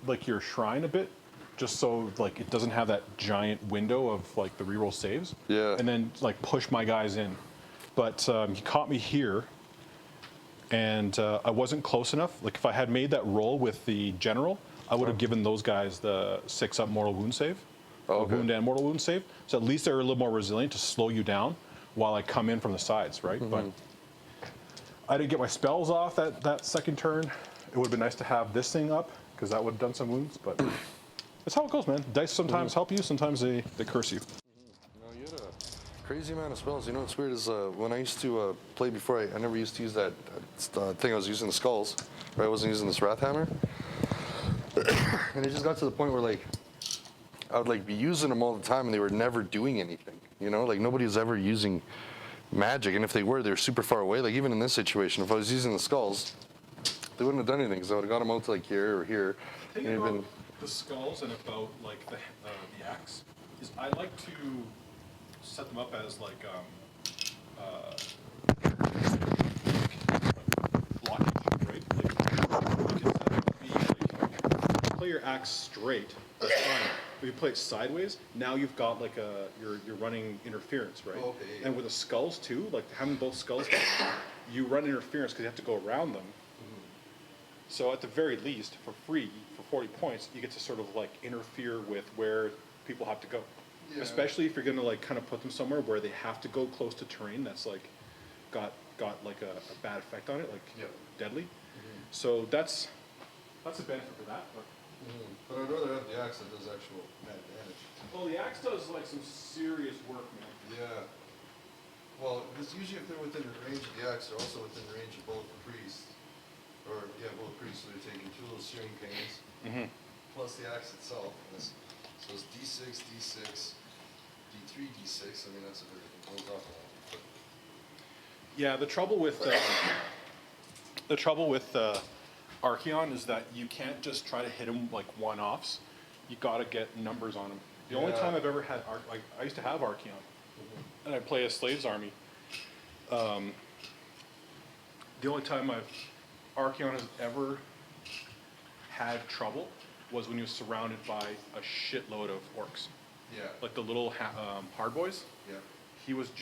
A: like your shrine a bit, just so like it doesn't have that giant window of like the reroll saves.
B: Yeah.
A: And then like push my guys in, but he caught me here, and I wasn't close enough. Like if I had made that roll with the general, I would have given those guys the 6-up mortal wound save, wound and mortal wound save. So at least they're a little more resilient to slow you down while I come in from the sides, right? But I didn't get my spells off that second turn. It would have been nice to have this thing up because that would have done some wounds. But that's how it goes, man. Dice sometimes help you, sometimes they curse you.
B: No, you had a crazy amount of spells. You know what's weird is when I used to play before, I never used to use that thing. I was using the skulls, right? I wasn't using this wrath hammer. And it just got to the point where like I would like be using them all the time and they were never doing anything, you know, like nobody was ever using magic, and if they were super far away. Like even in this situation, if I was using the skulls, they wouldn't have done anything because I would have got them out to like here or here.
A: The thing
B: and
A: about the skulls and about like the axe is I like to set them up as like blockage, right? Like, you can set it to be like, play your axe straight, that's fine. If you play it sideways, now you've got like you're running interference, right?
B: Okay, yeah.
A: And with the skulls too, like having both skulls, you run interference because you have to go around them. So at the very least, for free, for 40 points, you get to sort of like interfere with where people have to go.
B: Yeah.
A: Especially if you're gonna like kind of put them somewhere where they have to go close to terrain that's like got like a bad effect on it, like
B: Yep.
A: deadly. So that's a benefit for that.
B: But I'd rather have the axe that does actual bad damage.
A: Well, the axe does like some serious work, man.
B: Yeah. Well, because usually if they're within the range of the axe, they're also within the range of both the priests. Or, yeah, both priests, so they're taking 2 little searing pains, plus the axe itself. And so it's D6, D6, D3, D6. I mean, that's a very goes off a lot. But
A: Yeah, the trouble with Archaon is that you can't just try to hit him like one-offs. You gotta get numbers on him. The only
B: Yeah.
A: time I've ever had like I used to have Archaon, and I play a slaves army. The only time Archaon has ever had trouble was when he was surrounded by a shitload of orcs,
B: yeah.
A: like the little hard boys.
B: Yeah.
A: He was just